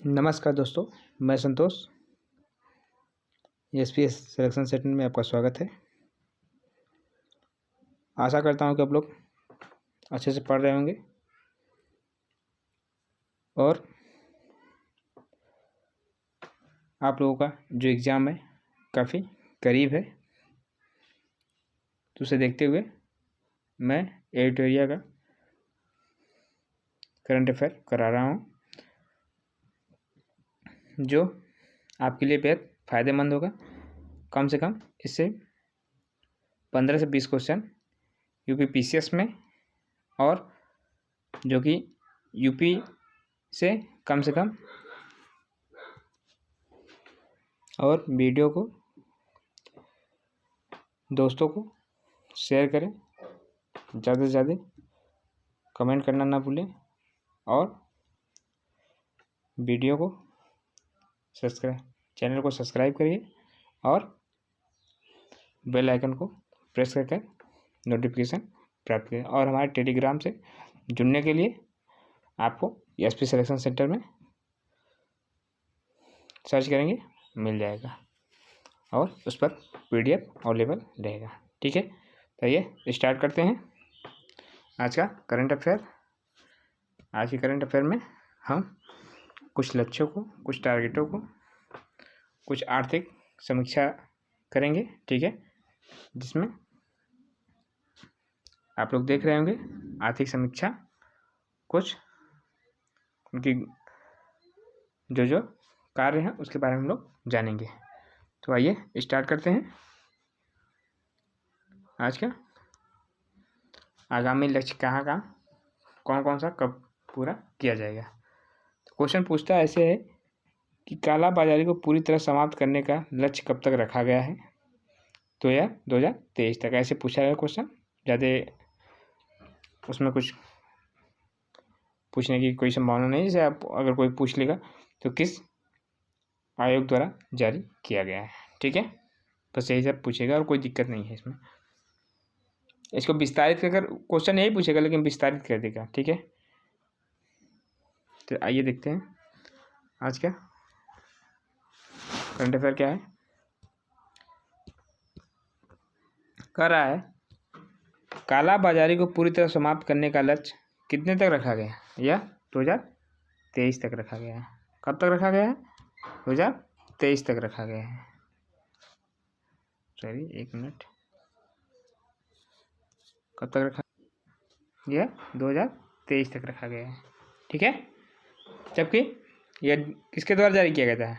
नमस्कार दोस्तों, मैं संतोष। एसपीएस सिलेक्शन सेंटर में आपका स्वागत है। आशा करता हूं कि आप लोग अच्छे से पढ़ रहे होंगे और आप लोगों का जो एग्ज़ाम है काफ़ी करीब है। तो उसे देखते हुए मैं एडिटोरिया का करंट अफेयर करा रहा हूं, जो आपके लिए बेहद फ़ायदेमंद होगा। कम से कम इससे 15 से 20 क्वेश्चन यूपी पीसीएस में और जो कि यूपी से कम और वीडियो को दोस्तों को शेयर करें, ज़्यादा से ज़्यादा कमेंट करना ना भूलें और वीडियो को चैनल को सब्सक्राइब करिए और बेल आइकन को प्रेस करके नोटिफिकेशन प्राप्त करें। और हमारे टेलीग्राम से जुड़ने के लिए आपको एसपी सिलेक्शन सेंटर में सर्च करेंगे, मिल जाएगा और उस पर पीडीएफ अवेलेबल रहेगा। ठीक है, तो ये स्टार्ट करते हैं आज का करंट अफेयर। आज के करंट अफेयर में हम कुछ लक्ष्यों को, कुछ टारगेटों को, कुछ आर्थिक समीक्षा करेंगे। ठीक है, जिसमें आप लोग देख रहे होंगे आर्थिक समीक्षा, कुछ उनकी जो कार्य हैं उसके बारे में हम लोग जानेंगे। तो आइए स्टार्ट करते हैं आज का आगामी लक्ष्य कहाँ कौन सा कब पूरा किया जाएगा। तो क्वेश्चन पूछता है ऐसे है कि काला बाजारी को पूरी तरह समाप्त करने का लक्ष्य कब तक रखा गया है। तो यह 2023 तक ऐसे पूछा गया क्वेश्चन। ज़्यादा उसमें कुछ पूछने की कोई संभावना नहीं। जैसे आप अगर कोई पूछ लेगा तो किस आयोग द्वारा जारी किया गया है। ठीक है, बस यही सब पूछेगा और कोई दिक्कत नहीं है इसमें। इसको विस्तारित कर क्वेश्चन यही पूछेगा लेकिन विस्तारित कर देगा। ठीक है, तो आइए देखते हैं आज का करंट अफेयर क्या है। कह रहा है काला बाजारी को पूरी तरह समाप्त करने का लक्ष्य कितने तक रखा गया है। यह 2023 तक रखा गया है। कब तक रखा गया है? 2023 तक रखा गया है। सॉरी, एक मिनट, कब तक रखा? यह 2023 तक रखा गया है। ठीक है, जबकि यह किसके द्वारा जारी किया गया था?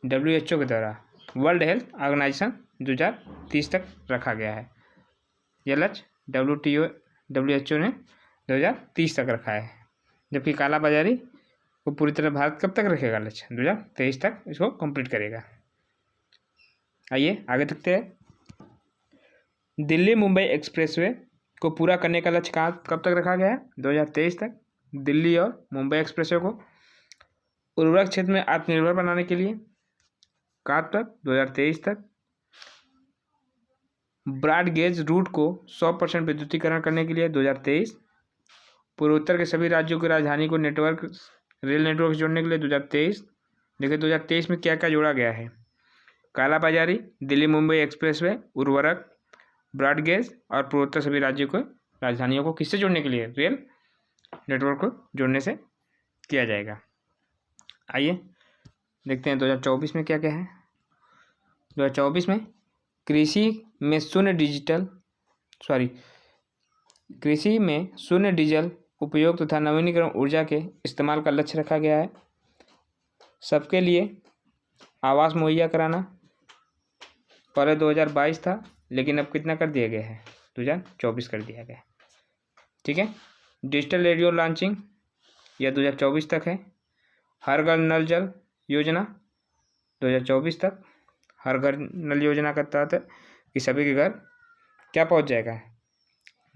WHO के द्वारा, वर्ल्ड हेल्थ ऑर्गेनाइजेशन 2030 तक रखा गया है। यह लक्ष्य WHO ने 2030 तक रखा है। जबकि काला बाजारी को पूरी तरह भारत कब तक रखेगा? लक्ष्य 2023 तक इसको कंप्लीट करेगा। आइए आगे देखते हैं। दिल्ली मुंबई एक्सप्रेसवे को पूरा करने का लक्ष्य कब तक रखा गया है? 2023 तक। दिल्ली और मुंबई एक्सप्रेसवे को उर्वरक क्षेत्र में आत्मनिर्भर बनाने के लिए कब तक? 2023 तक। ब्रॉड गेज रूट को 100% विद्युतीकरण करने के लिए 2023। पूर्वोत्तर के सभी राज्यों की राजधानी को रेल नेटवर्क से जोड़ने के लिए 2023। देखिए 2023 में क्या क्या जोड़ा गया है। काला बाजारी, दिल्ली मुंबई एक्सप्रेसवे, उर्वरक, ब्रॉड गेज और पूर्वोत्तर सभी राज्यों को राजधानियों को किससे जोड़ने के लिए? रेल नेटवर्क को जोड़ने से किया जाएगा। आइए देखते हैं 2024 में क्या क्या है। 2024 में कृषि में शून्य डीजल उपयोग तथा नवीनीकरण ऊर्जा के इस्तेमाल का लक्ष्य रखा गया है। सबके लिए आवास मुहैया कराना पहले 2022 था, लेकिन अब कितना कर दिया गया है? 2024 कर दिया गया है। ठीक है, डिजिटल रेडियो लॉन्चिंग यह 2024 तक है। हर घर नल जल योजना 2024 तक। हर घर नल योजना का तहत कि सभी के घर क्या पहुंच जाएगा?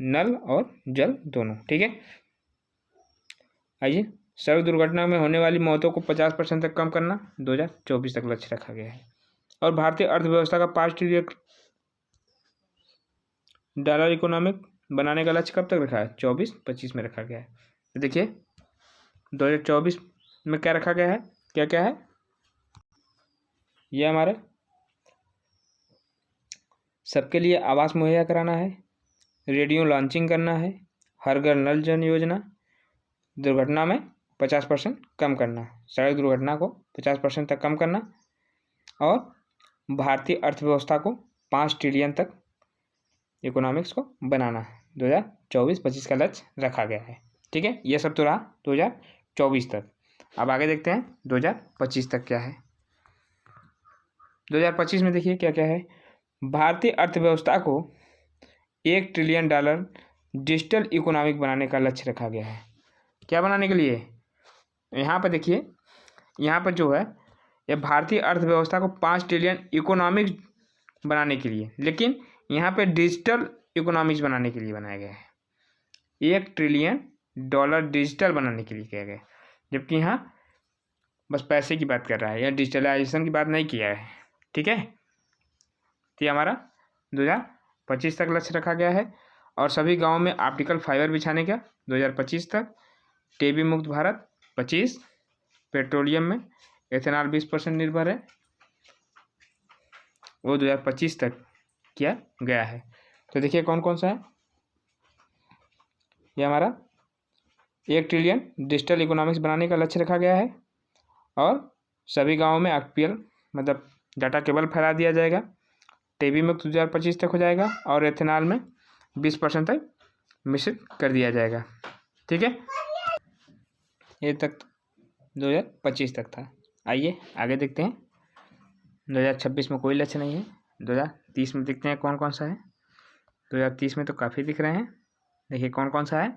नल और जल दोनों। ठीक है, आइए सड़क दुर्घटना में होने वाली मौतों को 50% तक कम करना 2024 तक लक्ष्य रखा गया है। और भारतीय अर्थव्यवस्था का $5 ट्रिलियन इकोनॉमिक बनाने का लक्ष्य कब तक रखा है? 24-25 में रखा गया है। तो देखिए 2024 में क्या रखा गया है? क्या क्या है, ये हमारे सबके लिए आवास मुहैया कराना है, रेडियो लॉन्चिंग करना है, हर घर नल जन योजना, दुर्घटना में 50% कम करना, सड़क दुर्घटना को 50% तक कम करना, और भारतीय अर्थव्यवस्था को 5 ट्रिलियन तक इकोनॉमिक्स को बनाना 2024-25 का लक्ष्य रखा गया है। ठीक है, ये सब तो रहा 2024 तक। अब आगे देखते हैं 2025 तक क्या है। 2025 में देखिए क्या क्या है। भारतीय अर्थव्यवस्था को $1 ट्रिलियन डिजिटल इकोनॉमिक बनाने का लक्ष्य रखा गया है। क्या बनाने के लिए, यहाँ पर देखिए, यहाँ पर जो है ये भारतीय अर्थव्यवस्था को 5 ट्रिलियन इकोनॉमिक्स बनाने के लिए, लेकिन यहाँ पे डिजिटल इकोनॉमिक्स बनाने के लिए बनाया गया है। $1 ट्रिलियन डिजिटल बनाने के लिए किया गया है, जबकि यहाँ बस पैसे की बात कर रहा है, या डिजिटलाइजेशन की बात नहीं किया है। ठीक है, तो ये हमारा 2025 तक लक्ष्य रखा गया है। और सभी गाँव में ऑप्टिकल फाइबर बिछाने का 2025 तक। टीबी मुक्त भारत 25। पेट्रोलियम में एथेनॉल 20% निर्भर है, वो 2025 तक किया गया है। तो देखिए कौन कौन सा है, ये हमारा 1 ट्रिलियन डिजिटल इकोनॉमिक्स बनाने का लक्ष्य रखा गया है, और सभी गाँवों में आईपीएल मतलब डाटा केबल फैला दिया जाएगा। टीबी मुक्त 2025 तक हो जाएगा, और एथेनॉल में 20% तक मिश्रित कर दिया जाएगा। ठीक है, ये तक 2025 तक था। आइए आगे देखते हैं। 2026 में कोई लक्ष्य नहीं है। 2030 में देखते हैं कौन कौन सा है। 2030 में तो काफ़ी दिख रहे हैं। देखिए कौन कौन सा है।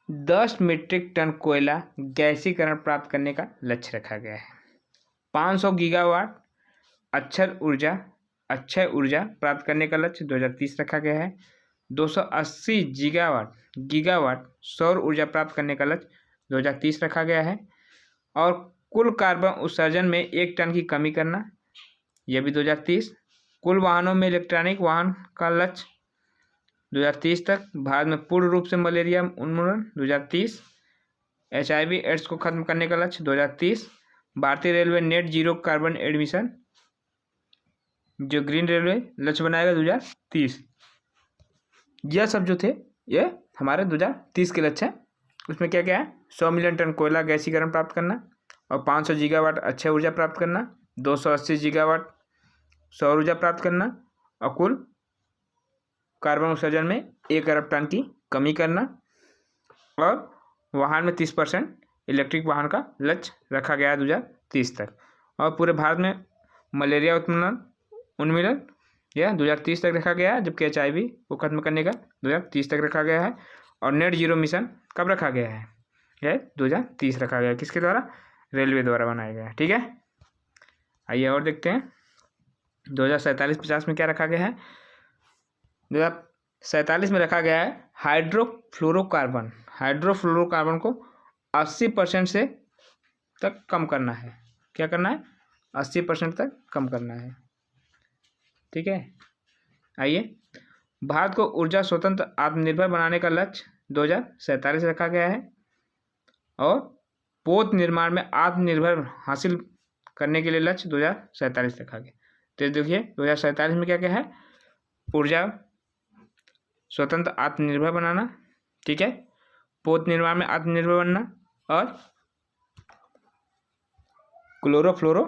10 मीट्रिक टन कोयला गैसीकरण प्राप्त करने का लक्ष्य रखा गया है। 500 गीगावाट अक्षय ऊर्जा प्राप्त करने का लक्ष्य 2030 रखा गया है। 280 गीगावाट सौर ऊर्जा प्राप्त करने का लक्ष्य 2030 रखा गया है। और कुल कार्बन उत्सर्जन में 1 टन की कमी करना, यह भी 2030। कुल वाहनों में इलेक्ट्रॉनिक वाहन का लक्ष्य 2030 तक। भारत में पूर्ण रूप से मलेरिया उन्मूलन 2030। HIV एड्स को खत्म करने का लक्ष्य 2030। भारतीय railway net zero carbon emission जो ग्रीन रेलवे लक्ष्य बनाएगा 2030। यह सब जो थे ये हमारे 2030 के लक्ष्य हैं। उसमें क्या क्या है, 100 मिलियन टन कोयला गैसीकरण प्राप्त करना, और 500 गीगावाट अक्षय ऊर्जा प्राप्त करना, 280 गीगावाट सौर ऊर्जा प्राप्त करना, और कुल कार्बन उत्सर्जन में 1 अरब टन की कमी करना, और वाहन में 30% इलेक्ट्रिक वाहन का लक्ष्य रखा गया है 2030 तक। और पूरे भारत में मलेरिया उन्मूलन यह 2030 तक रखा गया है, जबकि HIV को खत्म करने का 2030 तक रखा गया है। और नेट जीरो मिशन कब रखा गया है, यह 2030 रखा गया है। किसके द्वारा, रेलवे द्वारा बनाया गया है। ठीक है, आइए और देखते हैं 2047-50 में क्या रखा गया है। 2047 में रखा गया है हाइड्रोफ्लोरोकार्बन को 80% से तक कम करना है। क्या करना है, 80% तक कम करना है। ठीक है, आइए, भारत को ऊर्जा स्वतंत्र आत्मनिर्भर बनाने का लक्ष्य 2047 रखा गया है, और पोत निर्माण में आत्मनिर्भर हासिल करने के लिए लक्ष्य 2047 रखा गया। तो देखिए 2047 में क्या क्या है, ऊर्जा स्वतंत्र आत्मनिर्भर बनाना, ठीक है, पोत निर्माण में आत्मनिर्भर बनना, और क्लोरोफ्लोरो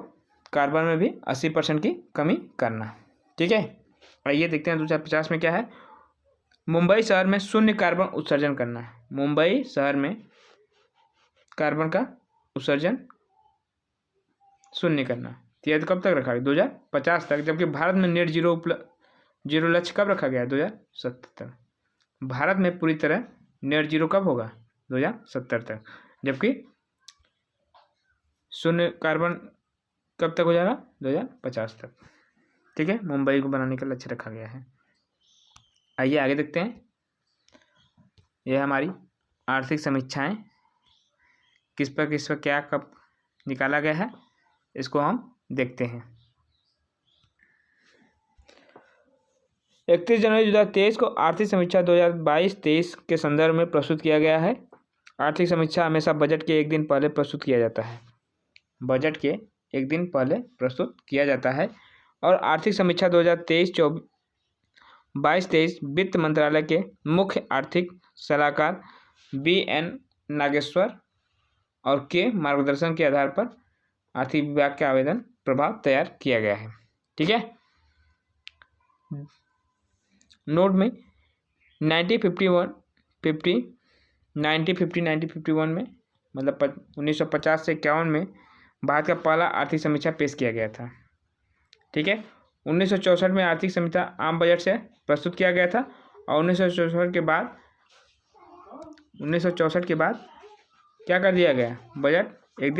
कार्बन में भी 80% की कमी करना। ठीक है, आइए देखते हैं 2050 में क्या है। मुंबई शहर में शून्य कार्बन उत्सर्जन करना है। मुंबई शहर में कार्बन का उत्सर्जन शून्य करना। तो यह कब तक रखा गया, 2050 तक। जबकि भारत में नेट जीरो लक्ष्य कब रखा गया है, 2070 तक। भारत में पूरी तरह नेट जीरो कब होगा, 2070 तक। जबकि शून्य कार्बन कब तक हो जाएगा, 2050 तक। ठीक है, मुंबई को बनाने का लक्ष्य रखा गया है। आइए आगे देखते हैं। यह हमारी आर्थिक समीक्षाएं किस पर क्या कब निकाला गया है, इसको हम देखते हैं। 31 जनवरी 2023 को आर्थिक समीक्षा 2022-23 के संदर्भ में प्रस्तुत किया गया है। आर्थिक समीक्षा हमेशा बजट के एक दिन पहले प्रस्तुत किया जाता है। बजट के एक दिन पहले प्रस्तुत किया जाता है। और आर्थिक समीक्षा 2022-23 वित्त मंत्रालय के मुख्य आर्थिक सलाहकार BN नागेश्वर और के मार्गदर्शन के आधार पर आर्थिक विभाग के आवेदन प्रभाव तैयार किया गया है। ठीक है। नोट में 1951 में मतलब 1950 से 51 में भारत का पहला आर्थिक समीक्षा पेश किया गया था। ठीक है। 1964 में आर्थिक समीक्षा आम बजट से प्रस्तुत किया गया था। और 1964 के बाद क्या कर दिया गया, बजट एक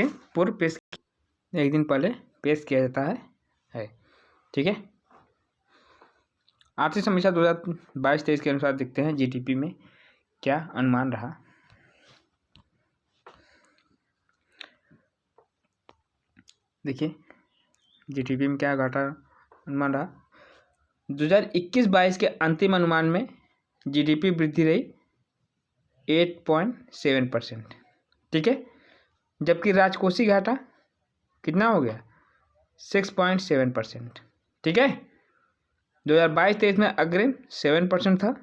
दिन पहले पेश किया जाता है। ठीक है। आर्थिक समीक्षा 2022-23 के अनुसार देखते हैं GDP में क्या अनुमान रहा। देखिए GDP में क्या घाटा अनुमान रहा। 2021-22 के अंतिम अनुमान में GDP वृद्धि रही 8.7%। ठीक है। जबकि राजकोषीय घाटा कितना हो गया, 6.7%। ठीक है। 2022-23 में अग्रिम 7% था,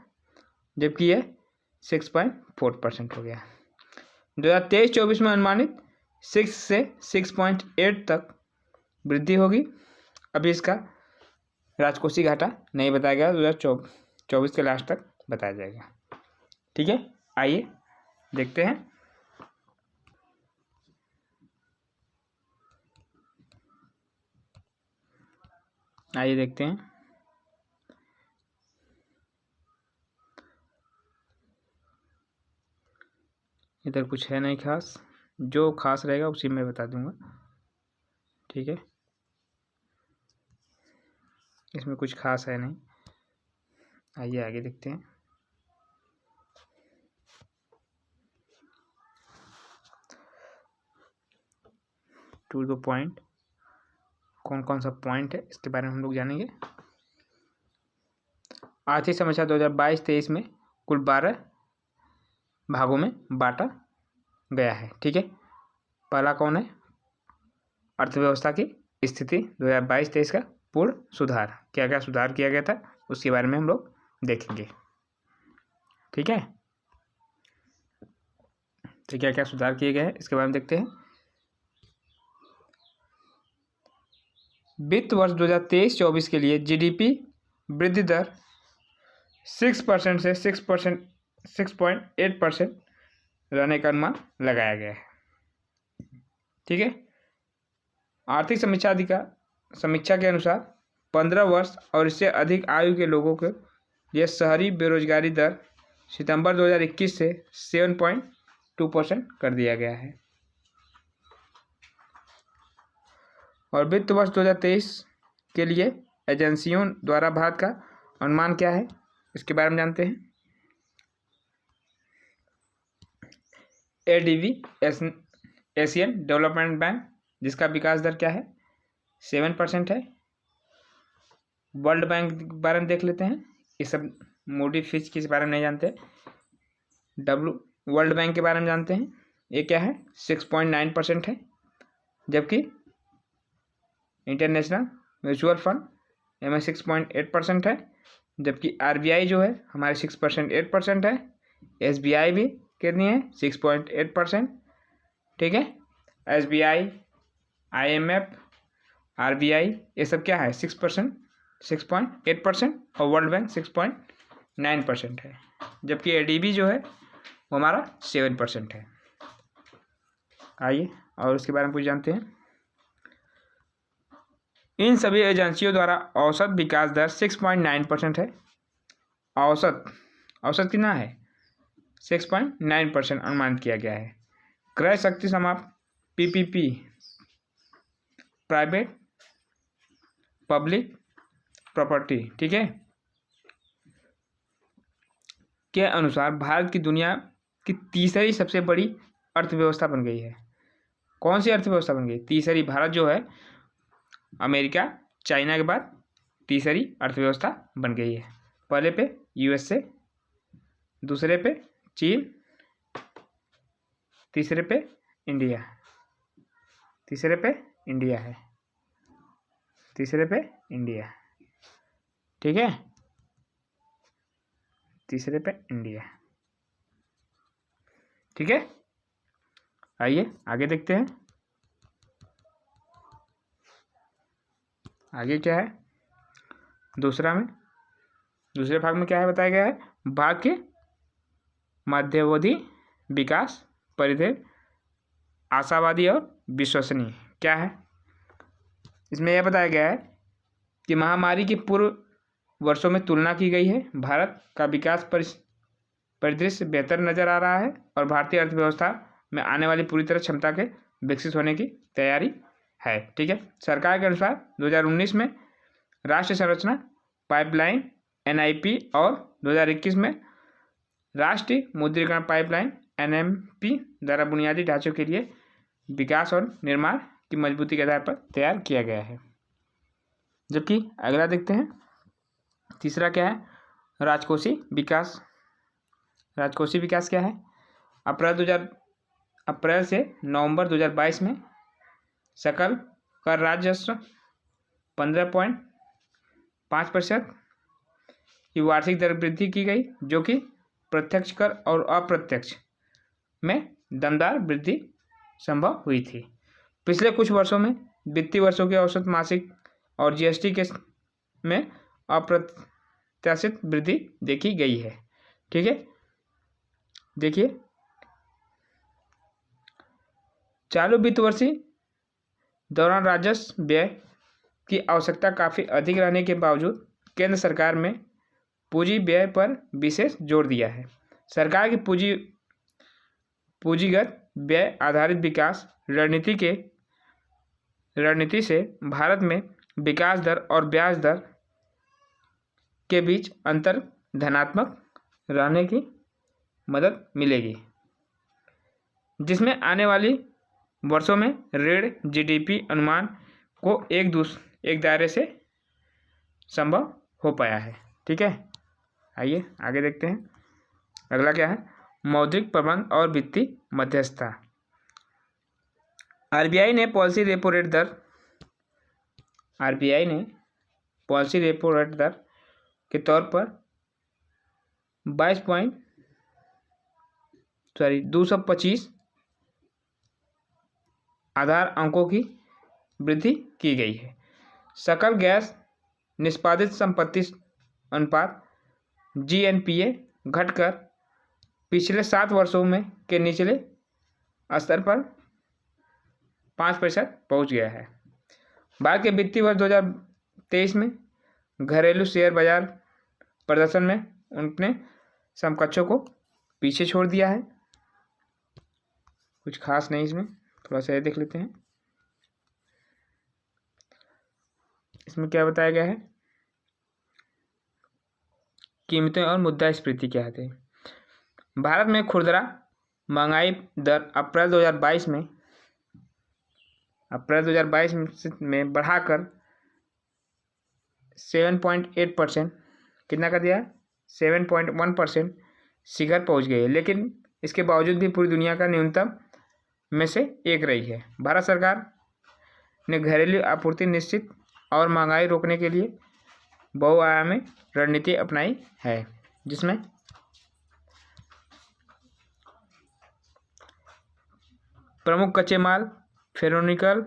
जबकि यह 6.4% हो गया। 2023-24 में अनुमानित 6 से 6.8 तक वृद्धि होगी। अभी इसका राजकोषीय घाटा नहीं बताया गया, 2024 के लास्ट तक बताया जाएगा। ठीक है। आइए देखते हैं। इधर कुछ है नहीं खास, जो खास रहेगा उसी में बता दूंगा। ठीक है। इसमें कुछ खास है नहीं। आइए आगे देखते हैं। टू द पॉइंट, कौन कौन सा पॉइंट है इसके बारे में हम लोग जानेंगे। आर्थिक समीक्षा 2022-23 में कुल 12 भागों में बांटा गया है। ठीक है। पहला कौन है, अर्थव्यवस्था की स्थिति 2022-23 का पूर्ण सुधार, क्या क्या सुधार किया गया था उसके बारे में हम लोग देखेंगे। ठीक है। तो क्या क्या सुधार किए गए हैं इसके बारे में देखते हैं। वित्त वर्ष 2023-24 के लिए GDP वृद्धि दर 6% से 6.8% रहने का अनुमान लगाया गया है। ठीक है। आर्थिक समीक्षा के अनुसार 15 वर्ष और इससे अधिक आयु के लोगों के लिए शहरी बेरोजगारी दर सितंबर 2021 से 7.2% कर दिया गया है। और वित्त वर्ष 2023 के लिए एजेंसियों द्वारा भारत का अनुमान क्या है इसके बारे में जानते हैं। ADB एशियन डेवलपमेंट बैंक, जिसका विकास दर क्या है, 7% है। वर्ल्ड बैंक के बारे में देख लेते हैं। ये सब मूडी फिच के बारे में नहीं जानते। वर्ल्ड बैंक के बारे में जानते हैं। ये क्या है, 6.9% है। जबकि इंटरनेशनल म्यूचुअल फंड में 6.8% है। जबकि RBI जो है हमारे 6.8% है। SBI भी कितनी है, 6.8%। ठीक है। SBI, IMF, RBI ये सब क्या है, 6.8%। और वर्ल्ड बैंक 6.9% है। जबकि ADB जो है वो हमारा 7% है। आइए और उसके बारे में कुछ जानते हैं। इन सभी एजेंसियों द्वारा औसत विकास दर 6.9% है। औसत कितना है, 6.9% अनुमानित किया गया है। क्रय शक्ति समाप्त PPP, प्राइवेट पब्लिक प्रॉपर्टी, ठीक है, के अनुसार भारत की दुनिया की तीसरी सबसे बड़ी अर्थव्यवस्था बन गई है। कौन सी अर्थव्यवस्था बन गई, तीसरी। भारत जो है अमेरिका चाइना के बाद तीसरी अर्थव्यवस्था बन गई है। पहले पे USA, दूसरे पे चीन, तीसरे पे इंडिया, तीसरे पे इंडिया है, तीसरे पे इंडिया, ठीक है, तीसरे पे इंडिया, ठीक है। आइए आगे देखते हैं, आगे क्या है। दूसरे भाग में क्या है बताया गया है, भाग के मध्यावधि विकास परिधि आशावादी और विश्वसनीय क्या है। इसमें यह बताया गया है कि महामारी के पूर्व वर्षों में तुलना की गई है, भारत का विकास परिदृश्य बेहतर नजर आ रहा है और भारतीय अर्थव्यवस्था में आने वाली पूरी तरह क्षमता के विकसित होने की तैयारी है, ठीक है। सरकार के अनुसार 2019 में राष्ट्रीय संरचना पाइपलाइन NIP और 2021 में राष्ट्रीय मुद्रीकरण पाइपलाइन NMP द्वारा बुनियादी ढांचों के लिए विकास और निर्माण की मजबूती के आधार पर तैयार किया गया है। जबकि अगला देखते हैं, तीसरा क्या है, राजकोषीय विकास। राजकोषीय विकास क्या है, अप्रैल से नवंबर 2022 में सकल कर राजस्व 15.5% की वार्षिक दर वृद्धि की गई, जो कि प्रत्यक्ष कर और अप्रत्यक्ष में दमदार वृद्धि संभव हुई थी। पिछले कुछ वर्षों में वित्तीय वर्षों के औसत मासिक और GST के में अप्रत्याशित वृद्धि देखी गई है, ठीक है। देखिए, चालू वित्त वर्ष दौरान राजस्व व्यय की आवश्यकता काफ़ी अधिक रहने के बावजूद केंद्र सरकार में पूंजी व्यय पर विशेष जोर दिया है। सरकार की पूंजीगत व्यय आधारित विकास रणनीति से भारत में विकास दर और ब्याज दर के बीच अंतर धनात्मक रहने की मदद मिलेगी, जिसमें आने वाली वर्षों में ऋण GDP अनुमान को एक दायरे से संभव हो पाया है, ठीक है। आइए आगे देखते हैं, अगला क्या है, मौद्रिक प्रबंध और वित्तीय मध्यस्थता। RBI ने पॉलिसी रेपो रेट दर के तौर पर 225 आधार अंकों की वृद्धि की गई है। सकल गैस निष्पादित संपत्ति अनुपात GNPA घटकर पिछले 7 वर्षों में के निचले स्तर पर 5% पहुंच गया है। भारत के वित्तीय वर्ष 2023 में घरेलू शेयर बाजार प्रदर्शन में उनने समकक्षों को पीछे छोड़ दिया है। कुछ खास नहीं, इसमें थोड़ा सा ये देख लेते हैं। इसमें क्या बताया गया है, कीमतें और मुद्रास्फीति क्या है। भारत में खुदरा महंगाई दर अप्रैल 2022 में बढ़ाकर 7.8% कितना कर दिया, 7.1% शिखर पहुंच गई है, लेकिन इसके बावजूद भी पूरी दुनिया का न्यूनतम में से एक रही है। भारत सरकार ने घरेलू आपूर्ति निश्चित और महंगाई रोकने के लिए बहुआयामी रणनीति अपनाई है, जिसमें प्रमुख कच्चे माल फेरोनिकल,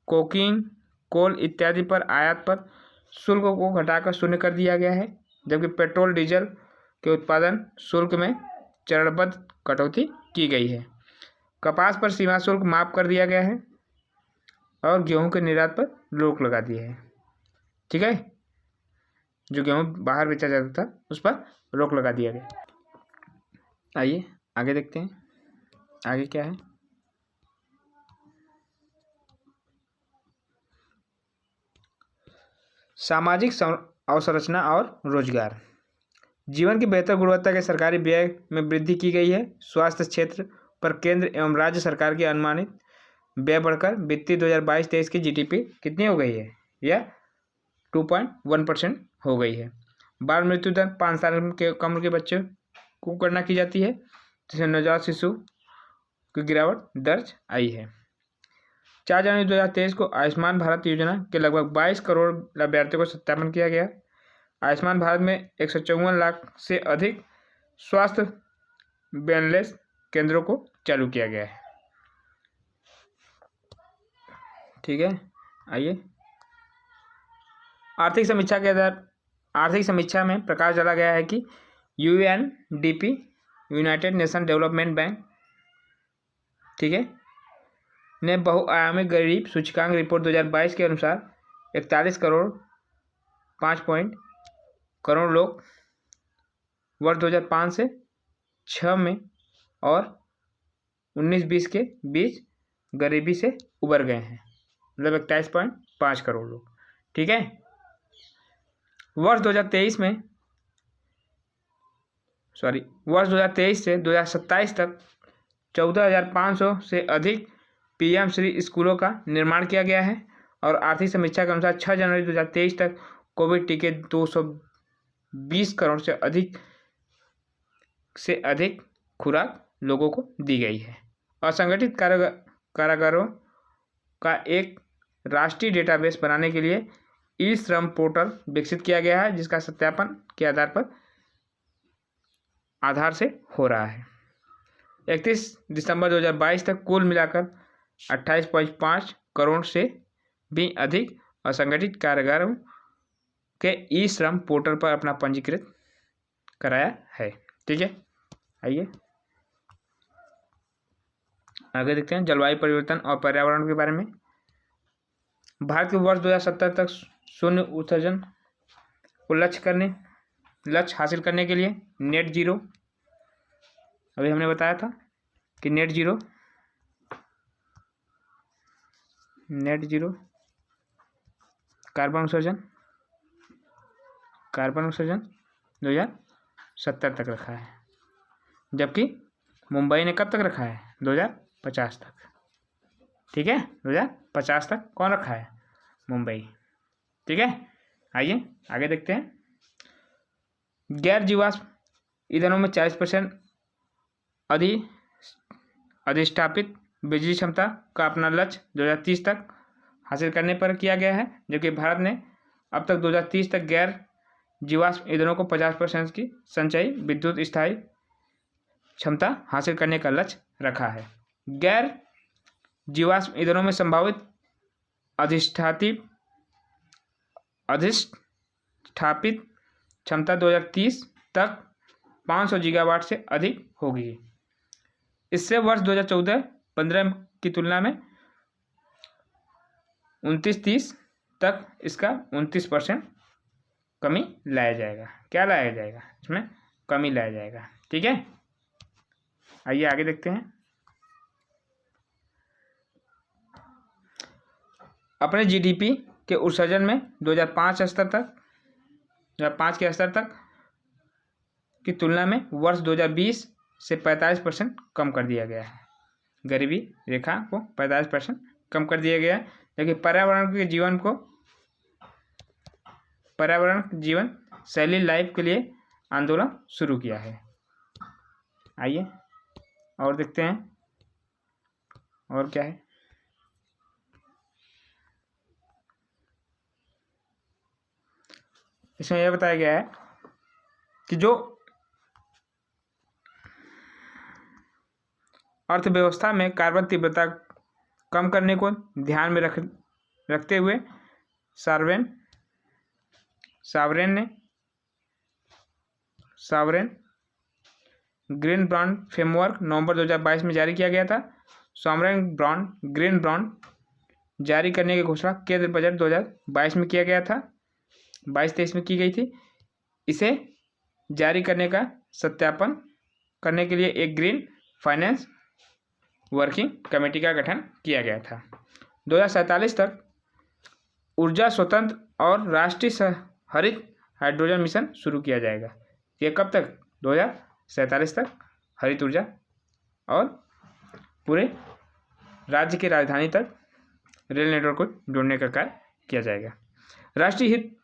कोकीन, कोल इत्यादि पर आयात पर शुल्क को घटाकर शून्य कर दिया गया है, जबकि पेट्रोल डीजल के उत्पादन शुल्क में चरणबद्ध कटौती की गई है। कपास पर सीमा शुल्क माफ कर दिया गया है और गेहूं के निर्यात पर रोक लगा दी है, ठीक है। जो गेहूं बाहर बेचा जाता था उस पर रोक लगा दिया गया। आइए आगे देखते हैं, आगे क्या है। सामाजिक अवसंरचना और रोजगार। जीवन की बेहतर गुणवत्ता के सरकारी व्यय में वृद्धि की गई है। स्वास्थ्य क्षेत्र पर केंद्र एवं राज्य सरकार की अनुमानित व्यय बढ़कर वित्तीय 2022-23 की GDP कितनी हो गई है, यह 2.1% हो गई है। बाल मृत्यु दर 5 साल के कम के बच्चों को गणना की जाती है, जिसमें नवजात शिशु की गिरावट दर्ज आई है। 4 जनवरी 2023 को आयुष्मान भारत योजना के लगभग 22 करोड़ लाभार्थियों को सत्यापन किया गया। आयुष्मान भारत में 154 लाख से अधिक स्वास्थ्य वेलनेस केंद्रों को चालू किया गया है। ठीक है, आइए आर्थिक समीक्षा में प्रकाश डाला गया है कि UNDP United nation development bank, ठीक है, ने बहुआयामी गरीब सूचकांक रिपोर्ट 2022 के अनुसार 41 करोड़ 5 करोड़ लोग वर्ष 2005 से 6 में और 19-20 के बीच गरीबी से उबर गए हैं, मतलब 41.5 करोड़ लोग। ठीक है, वर्ष 2023 से 2027 तक 14,500 से अधिक PM श्री स्कूलों का निर्माण किया गया है और आर्थिक समीक्षा के अनुसार 6 जनवरी 2023 तक कोविड टीके 220 करोड़ से अधिक खुराक लोगों को दी गई है। असंगठित कारागारों का एक राष्ट्रीय डेटाबेस बनाने के लिए ई-श्रम पोर्टल विकसित किया गया है, जिसका सत्यापन के आधार से हो रहा है। 31 दिसंबर 2022 तक कुल मिलाकर 28.5 करोड़ से भी अधिक असंगठित कारागारों के ई-श्रम पोर्टल पर अपना पंजीकृत कराया है। ठीक है, आइए आगे देखते हैं जलवायु परिवर्तन और पर्यावरण के बारे में। भारत के वर्ष 2070 तक शून्य उत्सर्जन को लक्ष्य हासिल करने के लिए नेट जीरो, अभी हमने बताया था कि नेट जीरो कार्बन उत्सर्जन 2070 तक रखा है, जबकि मुंबई ने कब तक रखा है? 2050 तक। ठीक है, 2050 तक कौन रखा है? मुंबई। ठीक है, आइए आगे देखते हैं। गैर जीवाश्म ईंधनों में 40% अधिष्ठापित बिजली क्षमता का अपना लक्ष्य 2030 तक हासिल करने पर किया गया है, जबकि भारत ने अब तक 2030 तक गैर जीवाश्म ईंधनों को 50% की संचयी विद्युत स्थायी क्षमता हासिल करने का लक्ष्य रखा है। गैर जीवाश्म ईंधनों में संभावित अधिष्ठापित क्षमता 2030 तक 500 गीगावाट से अधिक होगी। इससे वर्ष 2014-15 की तुलना में 29-30 तक इसका 29% कमी लाया जाएगा। क्या लाया जाएगा? इसमें कमी लाया जाएगा। ठीक है, आइए आगे देखते हैं। अपने GDP के उत्सर्जन में 2005 के स्तर तक की तुलना में वर्ष 2020 से 45% कम कर दिया गया है। गरीबी रेखा को 45% कम कर दिया गया है, जबकि पर्यावरण जीवन शैली लाइफ के लिए आंदोलन शुरू किया है। आइए और देखते हैं और क्या है। इसमें यह बताया गया है कि जो अर्थव्यवस्था में कार्बन तीव्रता कम करने को ध्यान में रखते हुए सावरेन ग्रीन बॉन्ड फ्रेमवर्क नवंबर 2022 में जारी किया गया था। सावरेन ग्रीन बॉन्ड जारी करने की घोषणा केंद्र बजट 2022 में किया गया था, 22-23 में की गई थी। इसे जारी करने का सत्यापन करने के लिए एक ग्रीन फाइनेंस वर्किंग कमेटी का गठन किया गया था। 2047 तक ऊर्जा स्वतंत्र और राष्ट्रीय हरित हाइड्रोजन मिशन शुरू किया जाएगा। ये कब तक? 2047 तक हरित ऊर्जा और पूरे राज्य की राजधानी तक रेल नेटवर्क को जोड़ने का कार्य किया जाएगा। राष्ट्रीय हित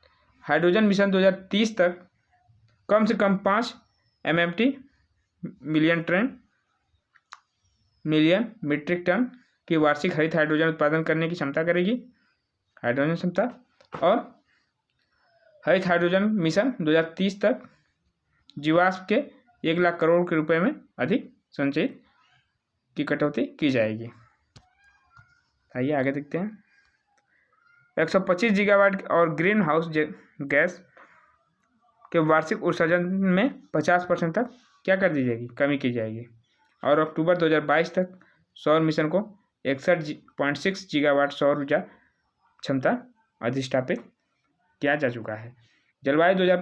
हाइड्रोजन मिशन 2030 तक कम से कम 5 MMT मिलियन टन मिलियन मीट्रिक टन की वार्षिक हरित हाइड्रोजन उत्पादन करने की क्षमता करेगी, हाइड्रोजन क्षमता। और हरित हाइड्रोजन मिशन 2030 तक जीवाश्म के 1 लाख करोड़ के रुपए में अधिक संचयित की कटौती की जाएगी। आइए आगे देखते हैं। 125 गीगावाट और ग्रीन हाउस गैस के वार्षिक उत्सर्जन में 50% तक क्या कर दी जाएगी, कमी की जाएगी। और अक्टूबर 2022 तक सौर मिशन को 61.6 गीगावाट सौर ऊर्जा क्षमता अधिष्ठापित किया जा चुका है। जलवायु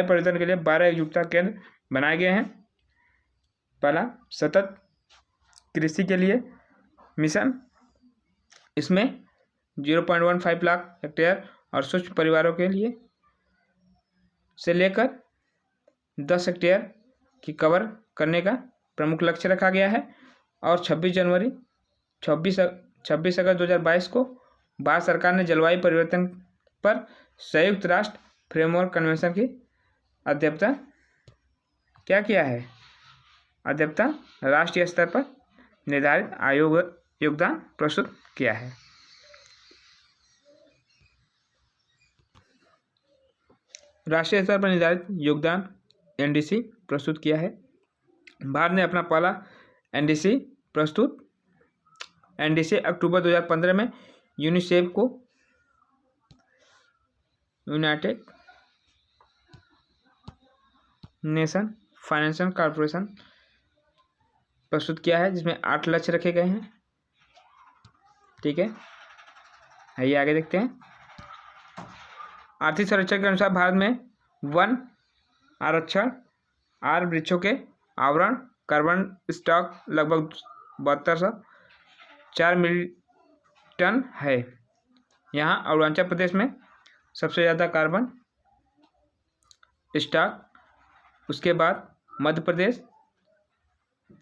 परिवर्तन के लिए 12 एकजुटता केंद्र बनाए गए हैं। पहला सतत कृषि के लिए मिशन, इसमें 0.15 लाख हेक्टेयर और सूक्ष्म परिवारों के लिए से लेकर 10 हेक्टेयर की कवर करने का प्रमुख लक्ष्य रखा गया है। और 26 अगस्त 2022 को भारत सरकार ने जलवायु परिवर्तन पर संयुक्त राष्ट्र फ्रेमवर्क कन्वेंशन की अध्यक्षता क्या किया है, अध्यक्षता राष्ट्रीय स्तर पर निर्धारित आयोग योगदान प्रस्तुत किया है। राष्ट्रीय स्तर पर निर्धारित योगदान एनडीसी प्रस्तुत किया है। भारत ने अपना पहला एनडीसी अक्टूबर 2015 में यूनिसेफ को, यूनाइटेड नेशन फाइनेंशियल कॉर्पोरेशन, प्रस्तुत किया है, जिसमें 8 लक्ष्य रखे गए हैं। ठीक है, आइए आगे देखते हैं। आर्थिक सर्वेक्षण के अनुसार भारत में वन आरक्षण, वृक्षों के आवरण, कार्बन स्टॉक लगभग 7204 मिलियन टन है। यहाँ अरुणाचल प्रदेश में सबसे ज़्यादा कार्बन स्टॉक, उसके बाद मध्य प्रदेश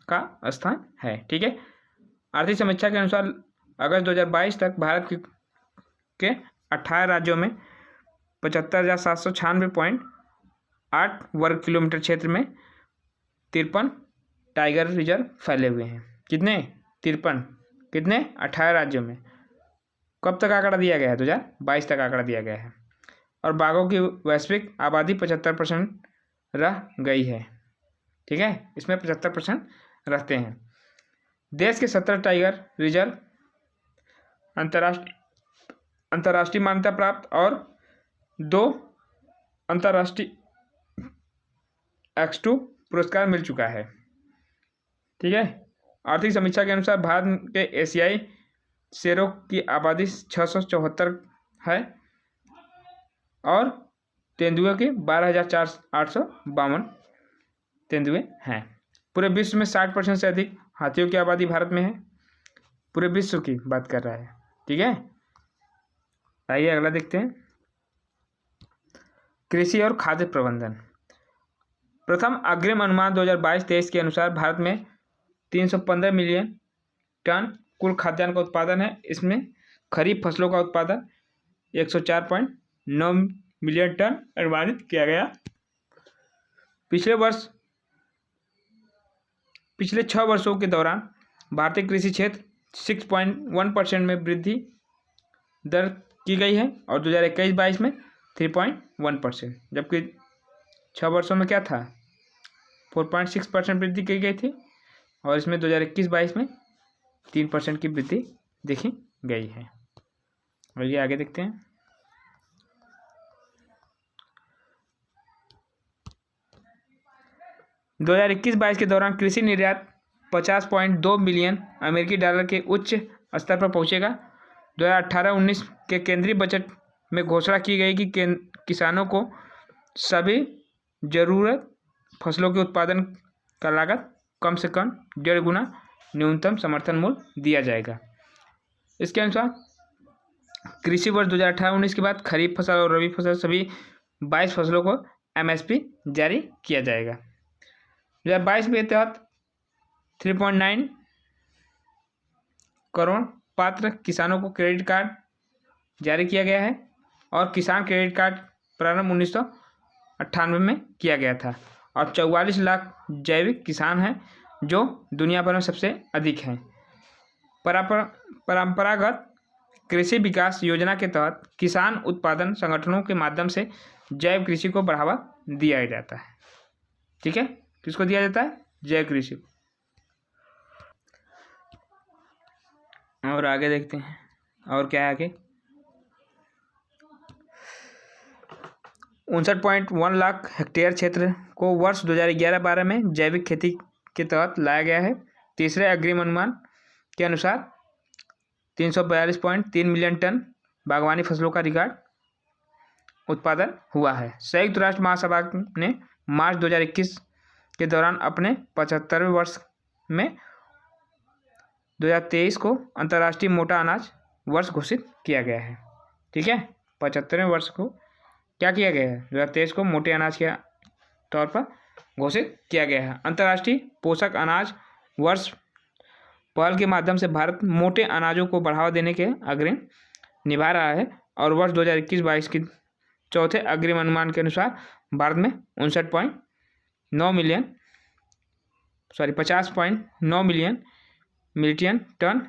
का स्थान है। ठीक है, आर्थिक समीक्षा के अनुसार अगस्त 2022 तक भारत के 18 राज्यों में 75,796.8 वर्ग किलोमीटर क्षेत्र में 53 टाइगर रिजर्व फैले हुए हैं। कितने? 53। कितने? 18 राज्यों में। कब तक आंकड़ा दिया गया है? 2022 तक आंकड़ा दिया गया है। और बाघों की वैश्विक आबादी 75% रह गई है। ठीक है, इसमें 75% रहते हैं। देश के 17 टाइगर रिजर्व अंतर्राष्ट्रीय मान्यता प्राप्त और 2 अंतर्राष्ट्रीय X2 पुरस्कार मिल चुका है। ठीक है, आर्थिक समीक्षा के अनुसार भारत के एशियाई शेरों की आबादी 674 है और तेंदुए के 12,852 तेंदुए हैं। पूरे विश्व में 60% से अधिक हाथियों की आबादी भारत में है। पूरे विश्व की बात कर रहा है। ठीक है, आइए अगला देखते हैं। कृषि और खाद्य प्रबंधन। प्रथम अग्रिम अनुमान 2022-23 के अनुसार भारत में 315 मिलियन टन कुल खाद्यान्न का उत्पादन है। इसमें खरीफ फसलों का उत्पादन 104.9 मिलियन टन अनुमानित किया गया। पिछले 6 वर्षों के दौरान भारतीय कृषि क्षेत्र 6.1% में वृद्धि दर की गई है और 2021-22 में 3.1%, जबकि 6 वर्षों में क्या था, 4.6% वृद्धि की गई थी और इसमें 2021-22 में 3% की वृद्धि देखी गई है। और ये आगे देखते हैं। दो 2021-22 के दौरान कृषि निर्यात 50.2 बिलियन अमेरिकी डॉलर के उच्च स्तर पर पहुंचेगा। 2018-19 के केंद्रीय बजट में घोषणा की गई कि किसानों को सभी जरूरत फसलों के उत्पादन का लागत कम से कम 1.5 गुना न्यूनतम समर्थन मूल्य दिया जाएगा। इसके अनुसार कृषि वर्ष 2018-19 के बाद खरीफ फसल और रबी फसल सभी 22 फसलों को MSP जारी किया जाएगा। 2022 के तहत 3.9 करोड़ पात्र किसानों को क्रेडिट कार्ड जारी किया गया है और किसान क्रेडिट कार्ड प्रारंभ 1998 में किया गया था और 44 लाख जैविक किसान हैं जो दुनिया भर में सबसे अधिक हैं। परंपरागत कृषि विकास योजना के तहत किसान उत्पादन संगठनों के माध्यम से जैव कृषि को बढ़ावा दिया जाता है। ठीक है, किसको दिया जाता है? जैव कृषि। और आगे देखते हैं और क्या है आगे। 59.1 लाख हेक्टेयर क्षेत्र को वर्ष 2011-12 में जैविक खेती के तहत लाया गया है। तीसरे अग्रिम अनुमान के अनुसार 342.3 मिलियन टन बागवानी फसलों का रिकॉर्ड उत्पादन हुआ है। संयुक्त राष्ट्र महासभा ने मार्च 2021 के दौरान अपने 75वें वर्ष में 2023 को अंतर्राष्ट्रीय मोटा अनाज वर्ष घोषित किया गया है। ठीक है, 75वें वर्ष को क्या किया गया है? 2023 को मोटे अनाज के तौर पर घोषित किया गया है। अंतर्राष्ट्रीय पोषक अनाज वर्ष पहल के माध्यम से भारत मोटे अनाजों को बढ़ावा देने के अग्रिम निभा रहा है और वर्ष 2021-22 की चौथे अग्रिम अनुमान के अनुसार भारत में 50.9 मिलियन मीट्रिक टन